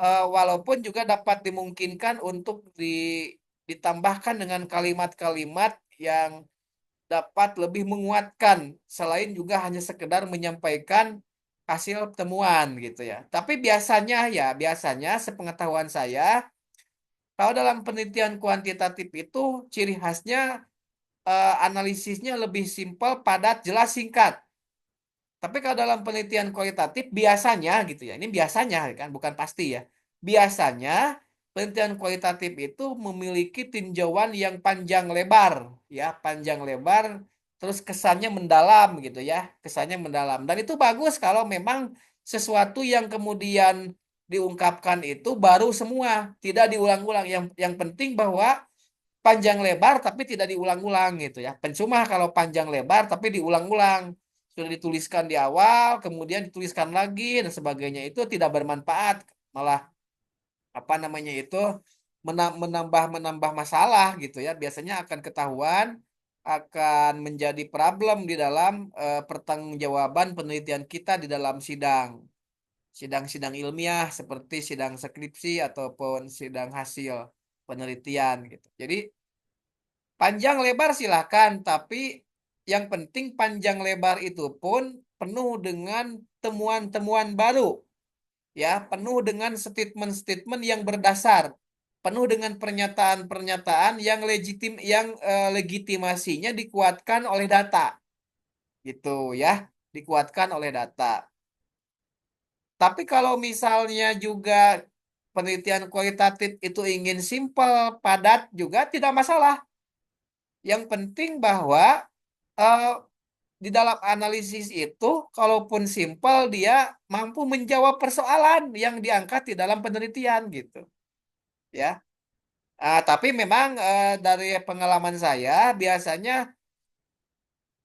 walaupun juga dapat dimungkinkan untuk ditambahkan dengan kalimat-kalimat yang dapat lebih menguatkan selain juga hanya sekedar menyampaikan hasil temuan gitu ya. Tapi biasanya sepengetahuan saya kalau dalam penelitian kuantitatif itu ciri khasnya analisisnya lebih simpel, padat, jelas, singkat. Tapi kalau dalam penelitian kualitatif biasanya gitu ya, ini biasanya kan bukan pasti ya. Biasanya penelitian kualitatif itu memiliki tinjauan yang panjang lebar ya, panjang lebar terus kesannya mendalam gitu ya, kesannya mendalam. Dan itu bagus kalau memang sesuatu yang kemudian diungkapkan itu baru semua, tidak diulang-ulang. Yang penting bahwa panjang lebar tapi tidak diulang-ulang gitu ya. Percuma kalau panjang lebar tapi diulang-ulang. Sudah dituliskan di awal, kemudian dituliskan lagi dan sebagainya itu tidak bermanfaat, malah apa namanya itu menambah masalah gitu ya. Biasanya akan ketahuan akan menjadi problem di dalam pertanggungjawaban penelitian kita di dalam sidang ilmiah seperti sidang skripsi ataupun sidang hasil penelitian gitu. Jadi panjang lebar silahkan, tapi yang penting panjang lebar itu pun penuh dengan temuan-temuan baru, ya, penuh dengan statement-statement yang berdasar, penuh dengan pernyataan-pernyataan yang legitimasinya dikuatkan oleh data, gitu ya, dikuatkan oleh data. Tapi kalau misalnya juga penelitian kualitatif itu ingin simpel, padat juga tidak masalah. Yang penting bahwa eh, di dalam analisis itu, kalaupun simpel, dia mampu menjawab persoalan yang diangkat di dalam penelitian gitu, ya. Tapi memang dari pengalaman saya, biasanya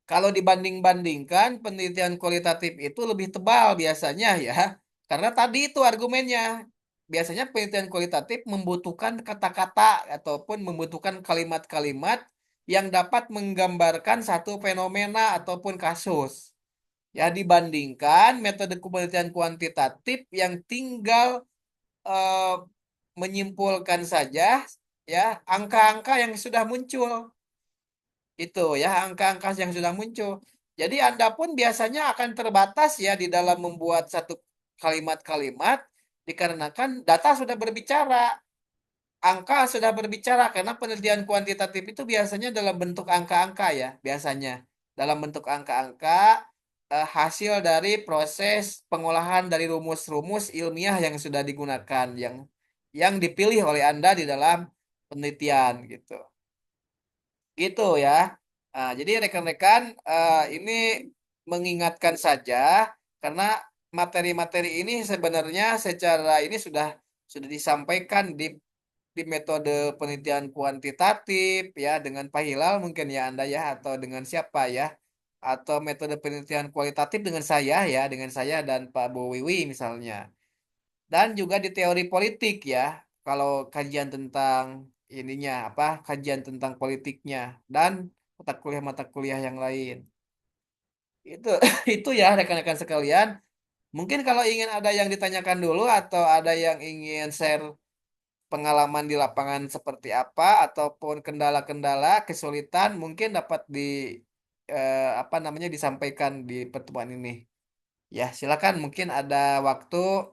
kalau dibanding-bandingkan, penelitian kualitatif itu lebih tebal biasanya ya, karena tadi itu argumennya. Biasanya penelitian kualitatif membutuhkan kata-kata ataupun membutuhkan kalimat-kalimat yang dapat menggambarkan satu fenomena ataupun kasus. Ya, dibandingkan metode penelitian kuantitatif yang tinggal eh, menyimpulkan saja ya angka-angka yang sudah muncul. Itu ya angka-angka yang sudah muncul. Jadi Anda pun biasanya akan terbatas ya di dalam membuat satu kalimat-kalimat dikarenakan data sudah berbicara, angka sudah berbicara karena penelitian kuantitatif itu biasanya dalam bentuk angka-angka ya, biasanya dalam bentuk angka-angka hasil dari proses pengolahan dari rumus-rumus ilmiah yang sudah digunakan yang dipilih oleh Anda di dalam penelitian gitu. Gitu ya. Jadi rekan-rekan ini mengingatkan saja karena materi-materi ini sebenarnya secara ini sudah disampaikan di metode penelitian kuantitatif ya dengan Pak Hilal mungkin ya Anda ya atau dengan siapa ya atau metode penelitian kualitatif dengan saya dan Pak Bu Wiwi misalnya dan juga di teori politik ya kalau kajian tentang ininya apa kajian tentang politiknya dan mata kuliah yang lain itu itu ya rekan-rekan sekalian mungkin kalau ingin ada yang ditanyakan dulu atau ada yang ingin share pengalaman di lapangan seperti apa ataupun kendala-kendala kesulitan mungkin dapat apa namanya disampaikan di pertemuan ini ya silakan mungkin ada waktu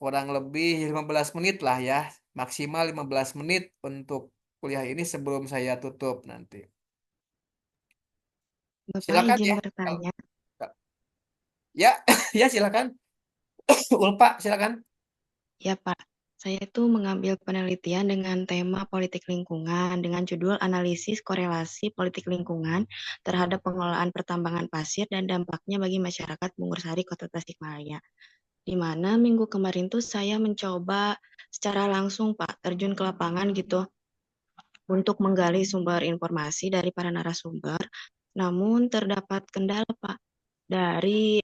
kurang lebih 15 menit lah ya maksimal 15 menit untuk kuliah ini sebelum saya tutup nanti Bapak silakan izin ya. bertanya. Ya ya silakan Ulpa silakan. Ya Pak, saya itu mengambil penelitian dengan tema politik lingkungan dengan judul Analisis Korelasi Politik Lingkungan terhadap Pengelolaan Pertambangan Pasir dan Dampaknya bagi Masyarakat Bungursari Kota Tasikmalaya. Di mana minggu kemarin tuh saya mencoba secara langsung Pak terjun ke lapangan gitu untuk menggali sumber informasi dari para narasumber. Namun terdapat kendala Pak dari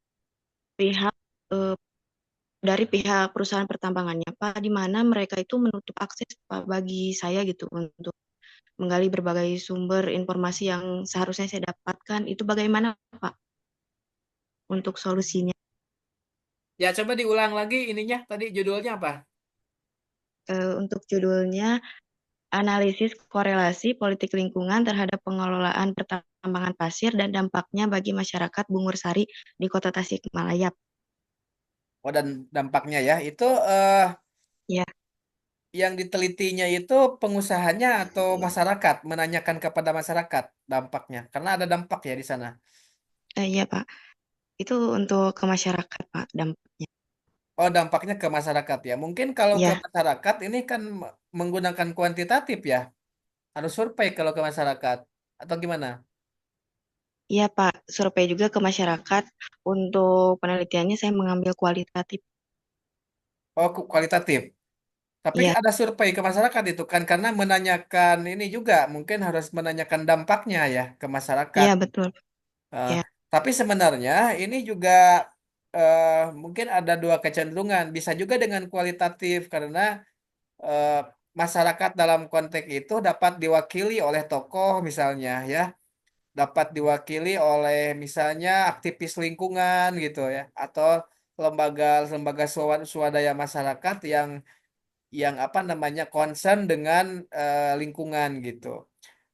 pihak eh, perusahaan pertambangannya, Pak, di mana mereka itu menutup akses Pak bagi saya gitu untuk menggali berbagai sumber informasi yang seharusnya saya dapatkan. Itu bagaimana Pak untuk solusinya? Ya coba diulang lagi ininya tadi judulnya apa Untuk judulnya analisis korelasi politik lingkungan terhadap pengelolaan pertambangan pasir dan dampaknya bagi masyarakat Bungur Sari di Kota Tasikmalaya. Oh, dan dampaknya ya, itu Ya, yang ditelitinya itu pengusahanya atau masyarakat, menanyakan kepada masyarakat dampaknya, karena ada dampak ya di sana. iya Pak. Itu untuk ke masyarakat Pak dampaknya. Oh, dampaknya ke masyarakat ya. Mungkin kalau ke Ya, masyarakat ini kan menggunakan kuantitatif ya, harus survei kalau ke masyarakat, atau gimana? iya Pak. Survei juga ke masyarakat. Untuk penelitiannya saya mengambil kualitatif. Oh, kualitatif. Tapi Iya, ada survei ke masyarakat itu kan, karena menanyakan ini juga mungkin harus menanyakan dampaknya ya ke masyarakat. iya betul. Eh, Ya, tapi sebenarnya ini juga eh, mungkin ada dua kecenderungan. Bisa juga dengan kualitatif karena eh, masyarakat dalam konteks itu dapat diwakili oleh tokoh misalnya ya, dapat diwakili oleh misalnya aktivis lingkungan gitu ya, atau lembaga-lembaga swadaya masyarakat yang apa namanya concern dengan lingkungan gitu.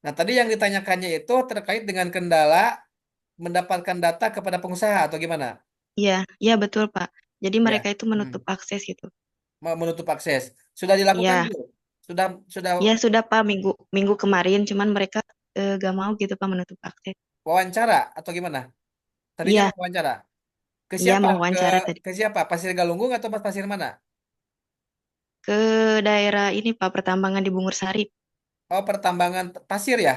Nah, tadi yang ditanyakannya itu terkait dengan kendala mendapatkan data kepada pengusaha atau gimana? iya, iya betul Pak. Jadi mereka Ya, itu menutup akses gitu. menutup akses. Sudah dilakukan Iya, belum? Sudah iya sudah Pak minggu minggu kemarin. Cuman mereka gak mau gitu Pak menutup akses. wawancara atau gimana? Tadinya Iya, mau wawancara. Ke iya siapa? mau Ke wawancara tadi. ke siapa? Pasir Galunggung atau Pasir mana? Ke daerah ini Pak pertambangan di Bungur Sari. Oh, pertambangan pasir ya,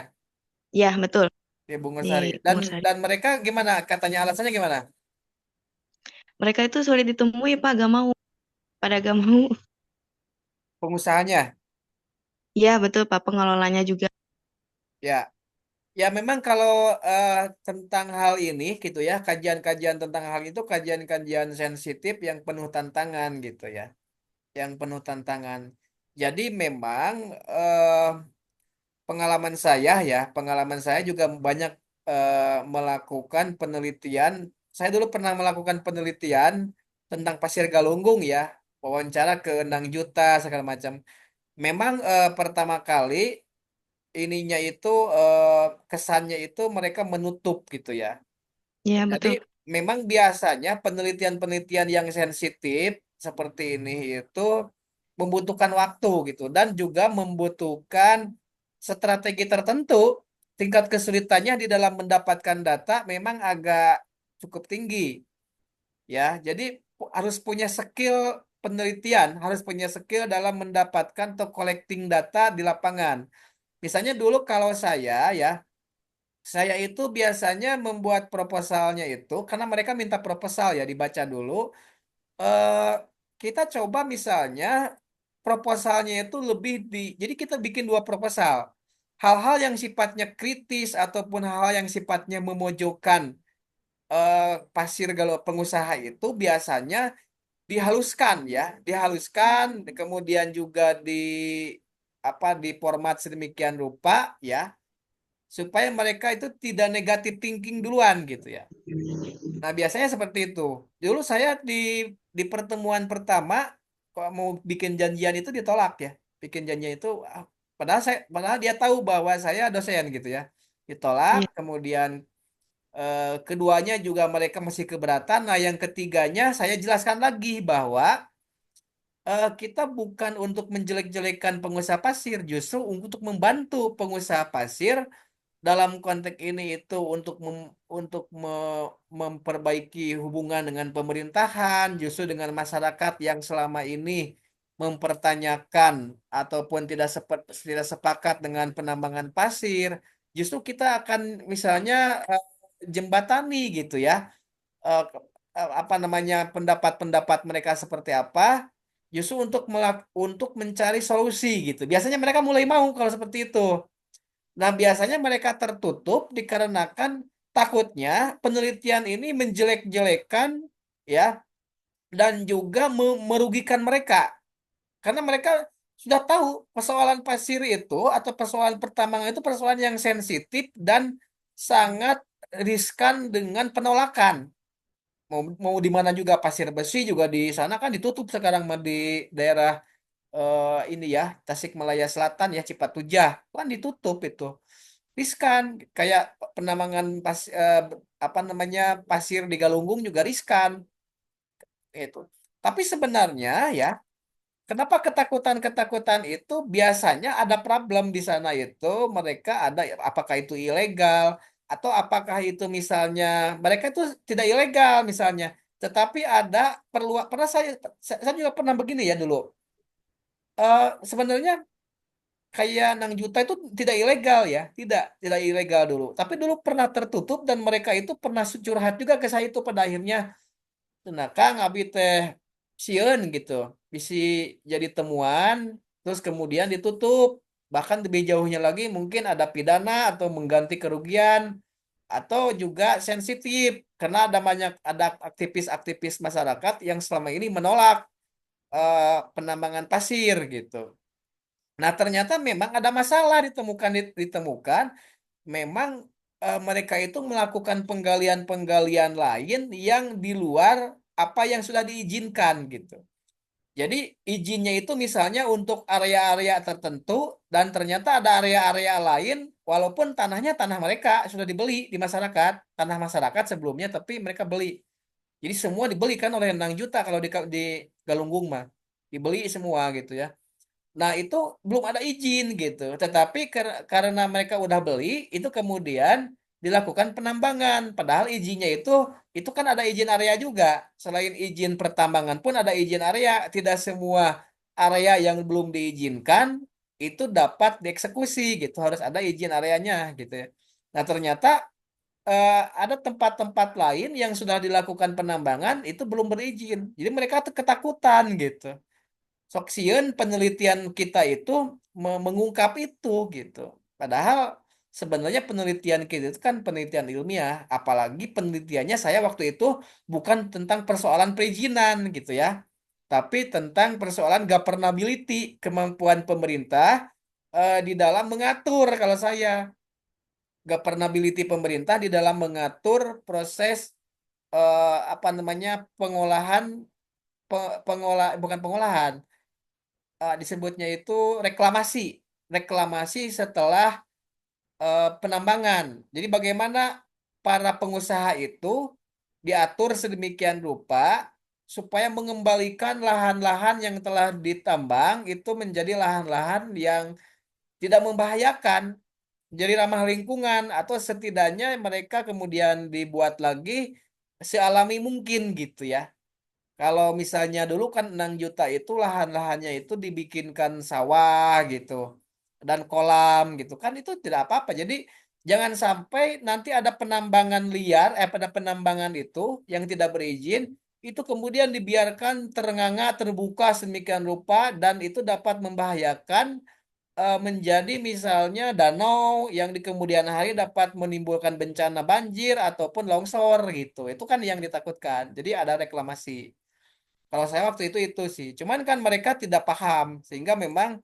Iya betul di di Bungosari. Dan Bungur Sari. dan mereka gimana? Katanya alasannya gimana? Mereka itu sulit ditemui Pak, gak mau. Pada gak mau. Pengusahanya. Iya betul Pak, pengelolanya juga. Ya, ya memang kalau eh, tentang hal ini gitu ya, kajian-kajian tentang hal itu kajian-kajian sensitif yang penuh tantangan gitu ya, yang penuh tantangan. Jadi memang pengalaman saya juga banyak melakukan penelitian. Saya dulu pernah melakukan penelitian tentang Pasir Galunggung ya, wawancara ke Endang Juta segala macam. Memang pertama kali ininya itu kesannya itu mereka menutup gitu ya. Iya Jadi betul. memang biasanya penelitian-penelitian yang sensitif seperti ini itu membutuhkan waktu gitu dan juga membutuhkan strategi tertentu. Tingkat kesulitannya di dalam mendapatkan data memang agak cukup tinggi ya. Jadi harus punya skill penelitian, harus punya skill dalam mendapatkan atau collecting data di lapangan. Misalnya dulu kalau saya itu biasanya membuat proposalnya itu karena mereka minta proposal ya dibaca dulu. eh kita coba misalnya proposalnya itu jadi kita bikin dua proposal. Hal-hal yang sifatnya kritis ataupun hal-hal yang sifatnya memojokkan eh, pasir galau pengusaha itu biasanya dihaluskan ya, dihaluskan, kemudian juga di format sedemikian rupa ya supaya mereka itu tidak negatif thinking duluan gitu ya. Nah, biasanya seperti itu. Dulu saya di pertemuan pertama kok mau bikin janjian itu ditolak ya. Bikin janjian itu padahal dia tahu bahwa saya dosen gitu ya. Ditolak, Iya, kemudian keduanya juga mereka masih keberatan. Nah, yang ketiganya saya jelaskan lagi bahwa kita bukan untuk menjelek-jelekan pengusaha pasir, justru untuk membantu pengusaha pasir dalam konteks ini itu memperbaiki hubungan dengan pemerintahan, justru dengan masyarakat yang selama ini mempertanyakan ataupun tidak sepakat dengan penambangan pasir, justru kita akan misalnya eh, jembatani gitu ya, apa namanya pendapat-pendapat mereka seperti apa, justru untuk mencari solusi gitu. Biasanya mereka mulai mau kalau seperti itu. Nah, biasanya mereka tertutup dikarenakan takutnya penelitian ini menjelek-jelekan ya dan juga merugikan mereka. Karena mereka sudah tahu persoalan pasir itu atau persoalan pertambangan itu persoalan yang sensitif dan sangat riskan dengan penolakan. Mau mau di mana juga pasir besi juga di sana kan ditutup sekarang di daerah ini ya Tasikmalaya Selatan ya Cipatujah kan ditutup itu riskan kayak penambangan apa namanya pasir di Galunggung juga riskan itu. Tapi sebenarnya ya kenapa ketakutan-ketakutan itu biasanya ada problem di sana itu mereka ada apakah itu ilegal atau apakah itu misalnya mereka itu tidak ilegal misalnya tetapi ada perlu pernah saya juga pernah begini ya dulu. Sebenarnya kayak Nang Juta itu tidak ilegal ya, tidak ilegal dulu. Tapi dulu pernah tertutup dan mereka itu pernah curhat juga ke saya itu pada akhirnya, nah Kang abi teh sieun gitu, bisi jadi temuan, terus kemudian ditutup. Bahkan lebih jauhnya lagi mungkin ada pidana atau mengganti kerugian atau juga sensitif karena ada banyak ada aktivis-aktivis masyarakat yang selama ini menolak penambangan pasir gitu. Nah, ternyata memang ada masalah ditemukan memang mereka itu melakukan penggalian-penggalian lain yang di luar apa yang sudah diizinkan gitu. Jadi izinnya itu misalnya untuk area-area tertentu dan ternyata ada area-area lain walaupun tanahnya tanah mereka sudah dibeli di masyarakat, tanah masyarakat sebelumnya tapi mereka beli. Jadi semua dibeli kan oleh 6 juta kalau di Galunggung mah. Dibeli semua gitu ya. Nah, itu belum ada izin gitu. Tetapi karena mereka udah beli, itu kemudian dilakukan penambangan. Padahal izinnya itu kan ada izin area juga. Selain izin pertambangan pun ada izin area. Tidak semua area yang belum diizinkan itu dapat dieksekusi gitu. Harus ada izin areanya gitu ya. Nah, ternyata ada tempat-tempat lain yang sudah dilakukan penambangan itu belum berizin. Jadi mereka tuh ketakutan gitu. Soksian penelitian kita itu mengungkap itu gitu. Padahal sebenarnya penelitian kita itu kan penelitian ilmiah, apalagi penelitiannya saya waktu itu bukan tentang persoalan perizinan gitu ya, tapi tentang persoalan governability, kemampuan pemerintah di dalam mengatur kalau saya governability pemerintah di dalam mengatur proses apa namanya pengolahan bukan pengolahan disebutnya itu reklamasi. Reklamasi setelah penambangan. Jadi bagaimana para pengusaha itu diatur sedemikian rupa supaya mengembalikan lahan-lahan yang telah ditambang itu menjadi lahan-lahan yang tidak membahayakan, jadi ramah lingkungan atau setidaknya mereka kemudian dibuat lagi sealami mungkin gitu ya. Kalau misalnya dulu kan 6 juta itu lahan-lahannya itu dibikinkan sawah gitu dan kolam gitu kan itu tidak apa-apa. Jadi jangan sampai nanti ada penambangan liar pada penambangan itu yang tidak berizin itu kemudian dibiarkan terenganga terbuka sedemikian rupa dan itu dapat membahayakan menjadi misalnya danau yang di kemudian hari dapat menimbulkan bencana banjir ataupun longsor gitu. Itu kan yang ditakutkan. Jadi ada reklamasi. Kalau saya waktu itu sih. Cuman kan mereka tidak paham sehingga memang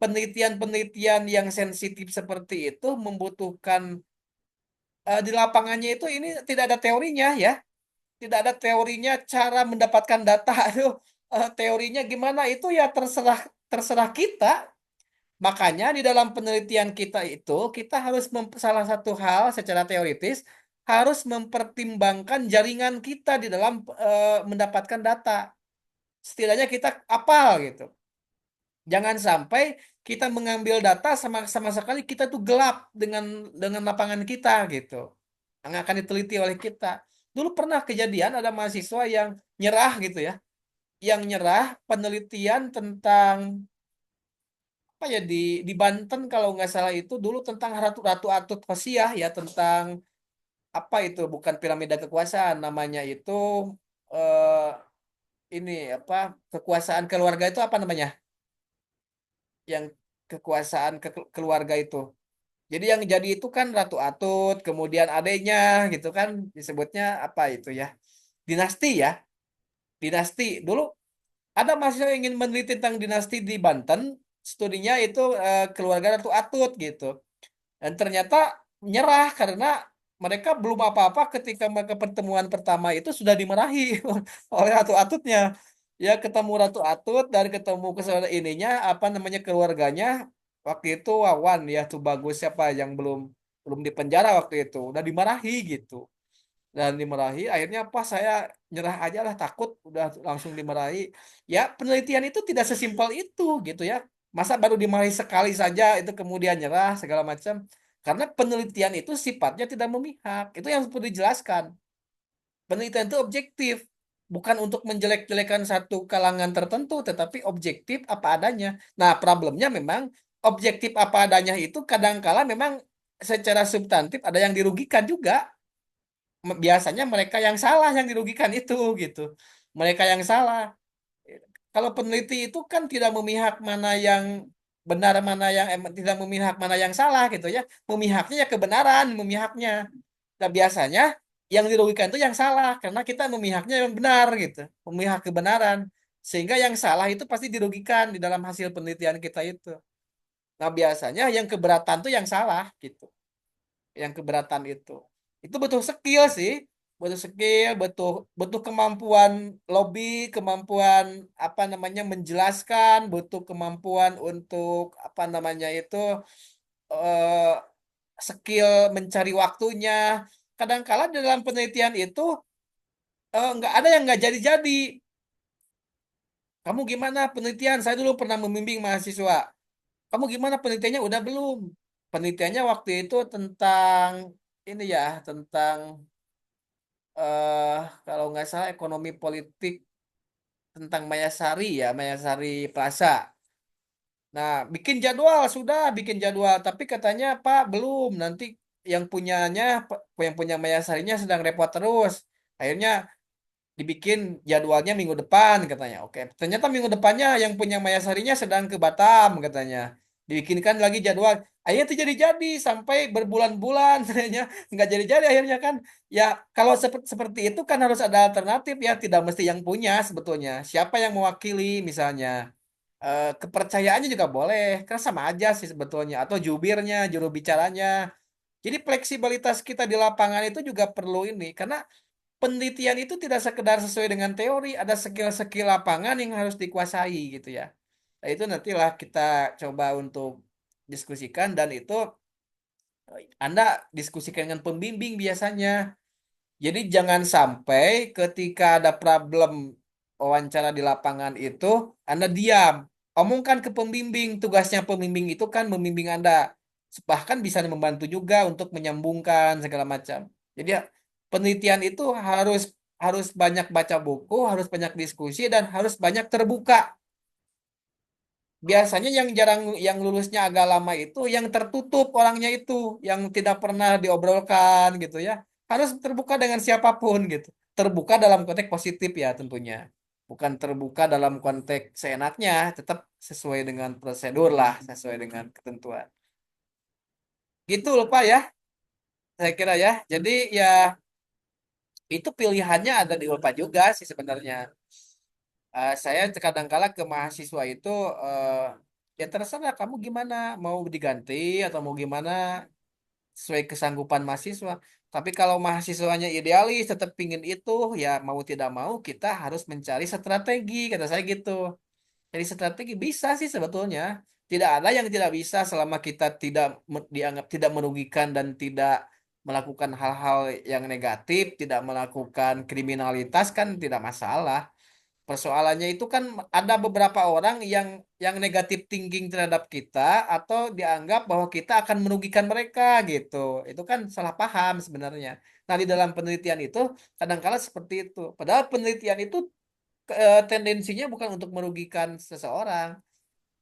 penelitian-penelitian yang sensitif seperti itu membutuhkan di lapangannya itu ini tidak ada teorinya ya. Tidak ada teorinya cara mendapatkan data itu teorinya gimana itu ya terserah terserah kita. Makanya di dalam penelitian kita itu kita harus salah satu hal secara teoritis harus mempertimbangkan jaringan kita di dalam mendapatkan data. Setidaknya kita apal gitu. Jangan sampai kita mengambil data sama sama sekali kita tuh gelap dengan lapangan kita gitu. Yang akan diteliti oleh kita. Dulu pernah kejadian ada mahasiswa yang nyerah gitu ya. Yang nyerah penelitian tentang apa ya di Banten kalau nggak salah itu dulu tentang Ratu Ratu Atut Hosiah ya tentang apa itu bukan piramida kekuasaan namanya itu eh, ini apa kekuasaan keluarga itu apa namanya? Yang kekuasaan keluarga itu. Jadi yang jadi itu kan Ratu Atut, kemudian adanya gitu kan disebutnya apa itu ya? Dinasti ya. Dinasti. Dulu ada mahasiswa yang ingin meneliti tentang dinasti di Banten, studinya itu keluarga Ratu Atut gitu. Dan ternyata nyerah karena mereka belum apa-apa ketika mereka pertemuan pertama itu sudah dimarahi oleh Ratu Atutnya. Ya ketemu Ratu Atut dan ketemu ke ininya apa namanya keluarganya waktu itu Wawan ya tuh bagus siapa yang belum belum dipenjara waktu itu udah dimarahi gitu dan dimarahi akhirnya apa saya nyerah aja lah takut udah langsung dimarahi ya penelitian itu tidak sesimpel itu gitu ya masa baru dimarahi sekali saja itu kemudian nyerah segala macam karena penelitian itu sifatnya tidak memihak itu yang perlu dijelaskan penelitian itu objektif bukan untuk menjelek-jelekan satu kalangan tertentu tetapi objektif apa adanya nah problemnya memang objektif apa adanya itu kadangkala memang secara substantif ada yang dirugikan juga biasanya mereka yang salah yang dirugikan itu gitu. Mereka yang salah. Kalau peneliti itu kan tidak memihak mana yang benar mana yang tidak memihak mana yang salah gitu ya. Memihaknya ya kebenaran, memihaknya. Nah, biasanya yang dirugikan itu yang salah karena kita memihaknya yang benar gitu, memihak kebenaran. Sehingga yang salah itu pasti dirugikan di dalam hasil penelitian kita itu. Nah, biasanya yang keberatan tuh yang salah gitu. Yang keberatan itu butuh skill sih butuh skill butuh butuh kemampuan lobby kemampuan apa namanya menjelaskan butuh kemampuan untuk apa namanya itu eh, skill mencari waktunya kadangkala di dalam penelitian itu nggak ada yang nggak jadi-jadi kamu gimana penelitian saya dulu pernah membimbing mahasiswa kamu gimana penelitiannya udah belum penelitiannya waktu itu tentang ini ya tentang eh kalau nggak salah ekonomi politik tentang Mayasari ya Mayasari Plaza. Nah, bikin jadwal sudah bikin jadwal tapi katanya Pak belum nanti yang punyanya yang punya Mayasarinya sedang repot terus. Akhirnya dibikin jadwalnya minggu depan katanya. Oke, ternyata minggu depannya yang punya Maya Sarinya sedang ke Batam katanya. Dibikinkan lagi jadwal. Akhirnya itu jadi-jadi sampai berbulan-bulan katanya nggak jadi-jadi akhirnya kan. Ya kalau seperti itu kan harus ada alternatif ya tidak mesti yang punya sebetulnya. Siapa yang mewakili misalnya. Kepercayaannya juga boleh, kan sama aja sih sebetulnya. Atau jubirnya, juru bicaranya. Jadi fleksibilitas kita di lapangan itu juga perlu ini, karena penelitian itu tidak sekedar sesuai dengan teori, ada skill-skill lapangan yang harus dikuasai gitu ya. Nah, itu nantilah kita coba untuk diskusikan dan itu Anda diskusikan dengan pembimbing biasanya. Jadi jangan sampai ketika ada problem wawancara di lapangan itu Anda diam. Omongkan ke pembimbing, tugasnya pembimbing itu kan membimbing Anda. Bahkan bisa membantu juga untuk menyambungkan segala macam. Jadi ya, penelitian itu harus harus banyak baca buku, harus banyak diskusi dan harus banyak terbuka. Biasanya yang jarang yang lulusnya agak lama itu yang tertutup orangnya itu, yang tidak pernah diobrolkan gitu ya. Harus terbuka dengan siapapun gitu. Terbuka dalam konteks positif ya tentunya. Bukan terbuka dalam konteks seenaknya, tetap sesuai dengan prosedur lah, sesuai dengan ketentuan. Gitu lupa ya, saya kira ya. Jadi ya itu pilihannya ada di Ulpa juga sih sebenarnya. Saya kadang-kala ke mahasiswa itu eh, ya terserah kamu gimana mau diganti atau mau gimana sesuai kesanggupan mahasiswa. Tapi kalau mahasiswanya idealis tetap pingin itu ya mau tidak mau kita harus mencari strategi kata saya gitu. Jadi strategi bisa sih sebetulnya. Tidak ada yang tidak bisa selama kita tidak dianggap tidak merugikan dan tidak melakukan hal-hal yang negatif, tidak melakukan kriminalitas kan tidak masalah. Persoalannya itu kan ada beberapa orang yang negatif thinking terhadap kita atau dianggap bahwa kita akan merugikan mereka gitu. Itu kan salah paham sebenarnya. Nah, di dalam penelitian itu kadangkala seperti itu. Padahal penelitian itu tendensinya bukan untuk merugikan seseorang.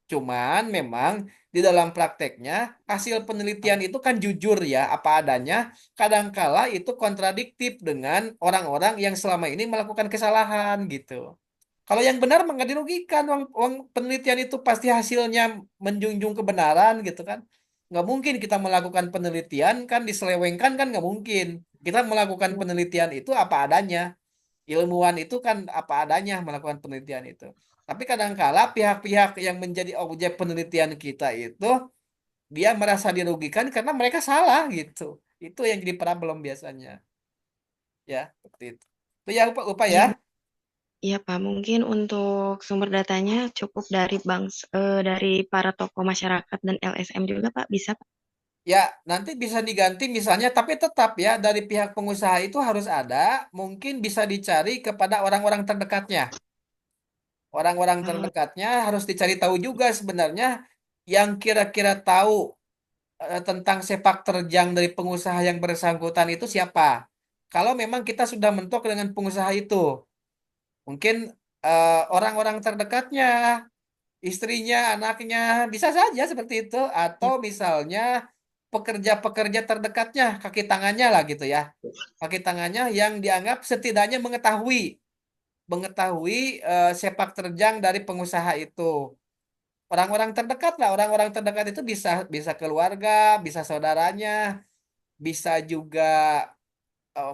Cuman memang di dalam prakteknya hasil penelitian itu kan jujur ya apa adanya. Kadangkala itu kontradiktif dengan orang-orang yang selama ini melakukan kesalahan gitu. Kalau yang benar mah nggak dirugikan, uang penelitian itu pasti hasilnya menjunjung kebenaran gitu kan. Nggak mungkin kita melakukan penelitian kan diselewengkan kan nggak mungkin. Kita melakukan penelitian itu apa adanya. Ilmuwan itu kan apa adanya melakukan penelitian itu. Tapi kadangkala pihak-pihak yang menjadi objek penelitian kita itu dia merasa dirugikan karena mereka salah gitu. Itu yang jadi problem biasanya. Ya, seperti itu. Itu ya lupa, lupa ya. Iya, Iya Pak, mungkin untuk sumber datanya cukup dari para tokoh masyarakat dan LSM juga Pak, bisa Pak? Ya, nanti bisa diganti misalnya, tapi tetap ya dari pihak pengusaha itu harus ada, mungkin bisa dicari kepada orang-orang terdekatnya. Orang-orang Oh, terdekatnya harus dicari tahu juga sebenarnya yang kira-kira tahu tentang sepak terjang dari pengusaha yang bersangkutan itu siapa. Kalau memang kita sudah mentok dengan pengusaha itu, mungkin orang-orang terdekatnya, istrinya, anaknya, bisa saja seperti itu. Atau iya. misalnya pekerja-pekerja terdekatnya, kaki tangannya lah gitu ya. Kaki tangannya yang dianggap setidaknya mengetahui sepak terjang dari pengusaha itu. Orang-orang terdekat lah, orang-orang terdekat itu bisa bisa keluarga, bisa saudaranya, bisa juga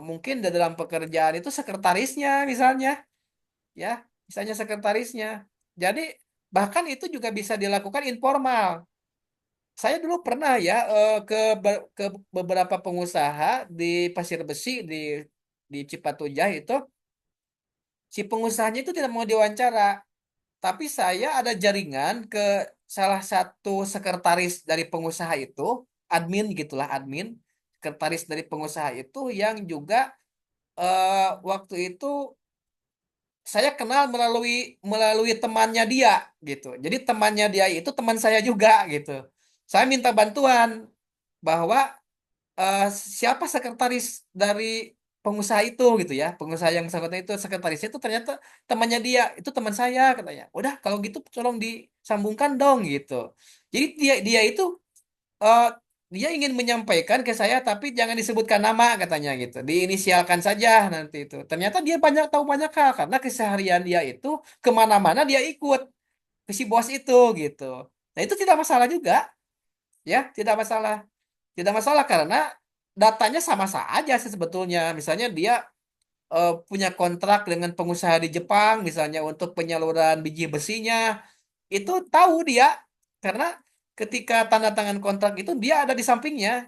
mungkin di dalam pekerjaan itu sekretarisnya misalnya, ya, misalnya sekretarisnya. Jadi bahkan itu juga bisa dilakukan informal. Saya dulu pernah ya ke beberapa pengusaha di Pasir Besi di Cipatujah itu, si pengusahanya itu tidak mau diwawancara. Tapi saya ada jaringan ke salah satu sekretaris dari pengusaha itu, admin gitulah, admin, sekretaris dari pengusaha itu yang juga waktu itu saya kenal melalui melalui temannya dia gitu. Jadi temannya dia itu teman saya juga gitu. Saya minta bantuan bahwa eh, siapa sekretaris dari pengusaha itu gitu ya, pengusaha yang bersangkutan itu sekretarisnya itu ternyata temannya dia, itu teman saya katanya. Udah kalau gitu tolong disambungkan dong gitu. Jadi dia dia itu eh, dia ingin menyampaikan ke saya tapi jangan disebutkan nama katanya gitu, diinisialkan saja nanti itu. Ternyata dia banyak tahu banyak hal karena keseharian dia itu kemana-mana dia ikut ke si bos itu gitu. Nah itu tidak masalah juga ya, tidak masalah. Tidak masalah karena datanya sama saja sih sebetulnya. Misalnya dia punya kontrak dengan pengusaha di Jepang, misalnya untuk penyaluran biji besinya, itu tahu dia karena ketika tanda tangan kontrak itu dia ada di sampingnya.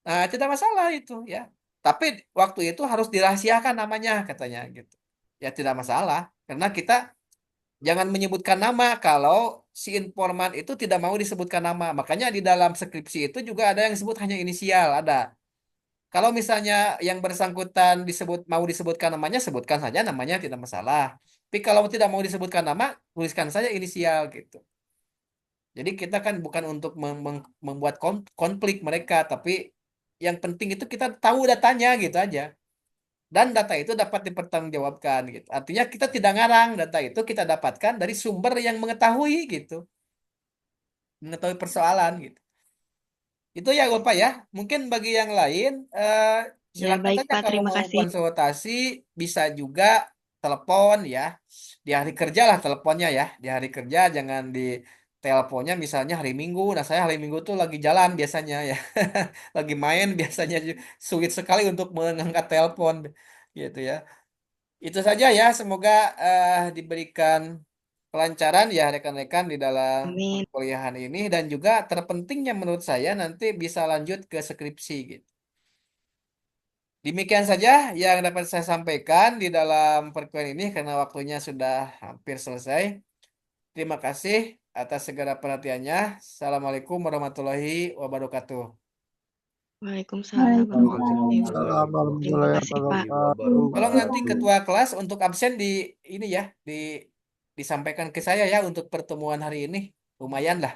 Nah, tidak masalah itu ya. Tapi waktu itu harus dirahasiakan namanya katanya gitu. Ya tidak masalah karena kita jangan menyebutkan nama kalau si informan itu tidak mau disebutkan nama. Makanya di dalam skripsi itu juga ada yang disebut hanya inisial, ada. Kalau misalnya yang bersangkutan mau disebutkan namanya, sebutkan saja namanya tidak masalah. Tapi kalau tidak mau disebutkan nama, tuliskan saja inisial gitu. Jadi kita kan bukan untuk membuat konflik mereka, tapi yang penting itu kita tahu datanya gitu aja. Dan data itu dapat dipertanggungjawabkan gitu. Artinya kita tidak ngarang, data itu kita dapatkan dari sumber yang mengetahui gitu, mengetahui persoalan gitu. Itu ya Bapak ya. Mungkin bagi yang lain Ya, silakan baik saja Pak, kalau terima mau kasih. konsultasi, bisa juga telepon ya. Di hari kerja lah teleponnya ya. Di hari kerja jangan di teleponnya misalnya hari Minggu. Nah, saya hari Minggu tuh lagi jalan biasanya ya. Lagi main biasanya sulit sekali untuk mengangkat telepon gitu ya. Itu saja ya, semoga diberikan kelancaran ya rekan-rekan di dalam Amin. perkuliahan ini, dan juga terpentingnya menurut saya nanti bisa lanjut ke skripsi gitu. Demikian saja yang dapat saya sampaikan di dalam perkuliahan ini karena waktunya sudah hampir selesai. Terima kasih atas segala perhatiannya. Assalamualaikum warahmatullahi wabarakatuh. Waalaikumsalam warahmatullahi Waalaikumsalam wabarakatuh. Terima warahmatullahi kasih Pak. Tolong nanti wabarakatuh. ketua kelas untuk absen di ini ya, disampaikan ke saya ya untuk pertemuan hari ini. Lumayan lah.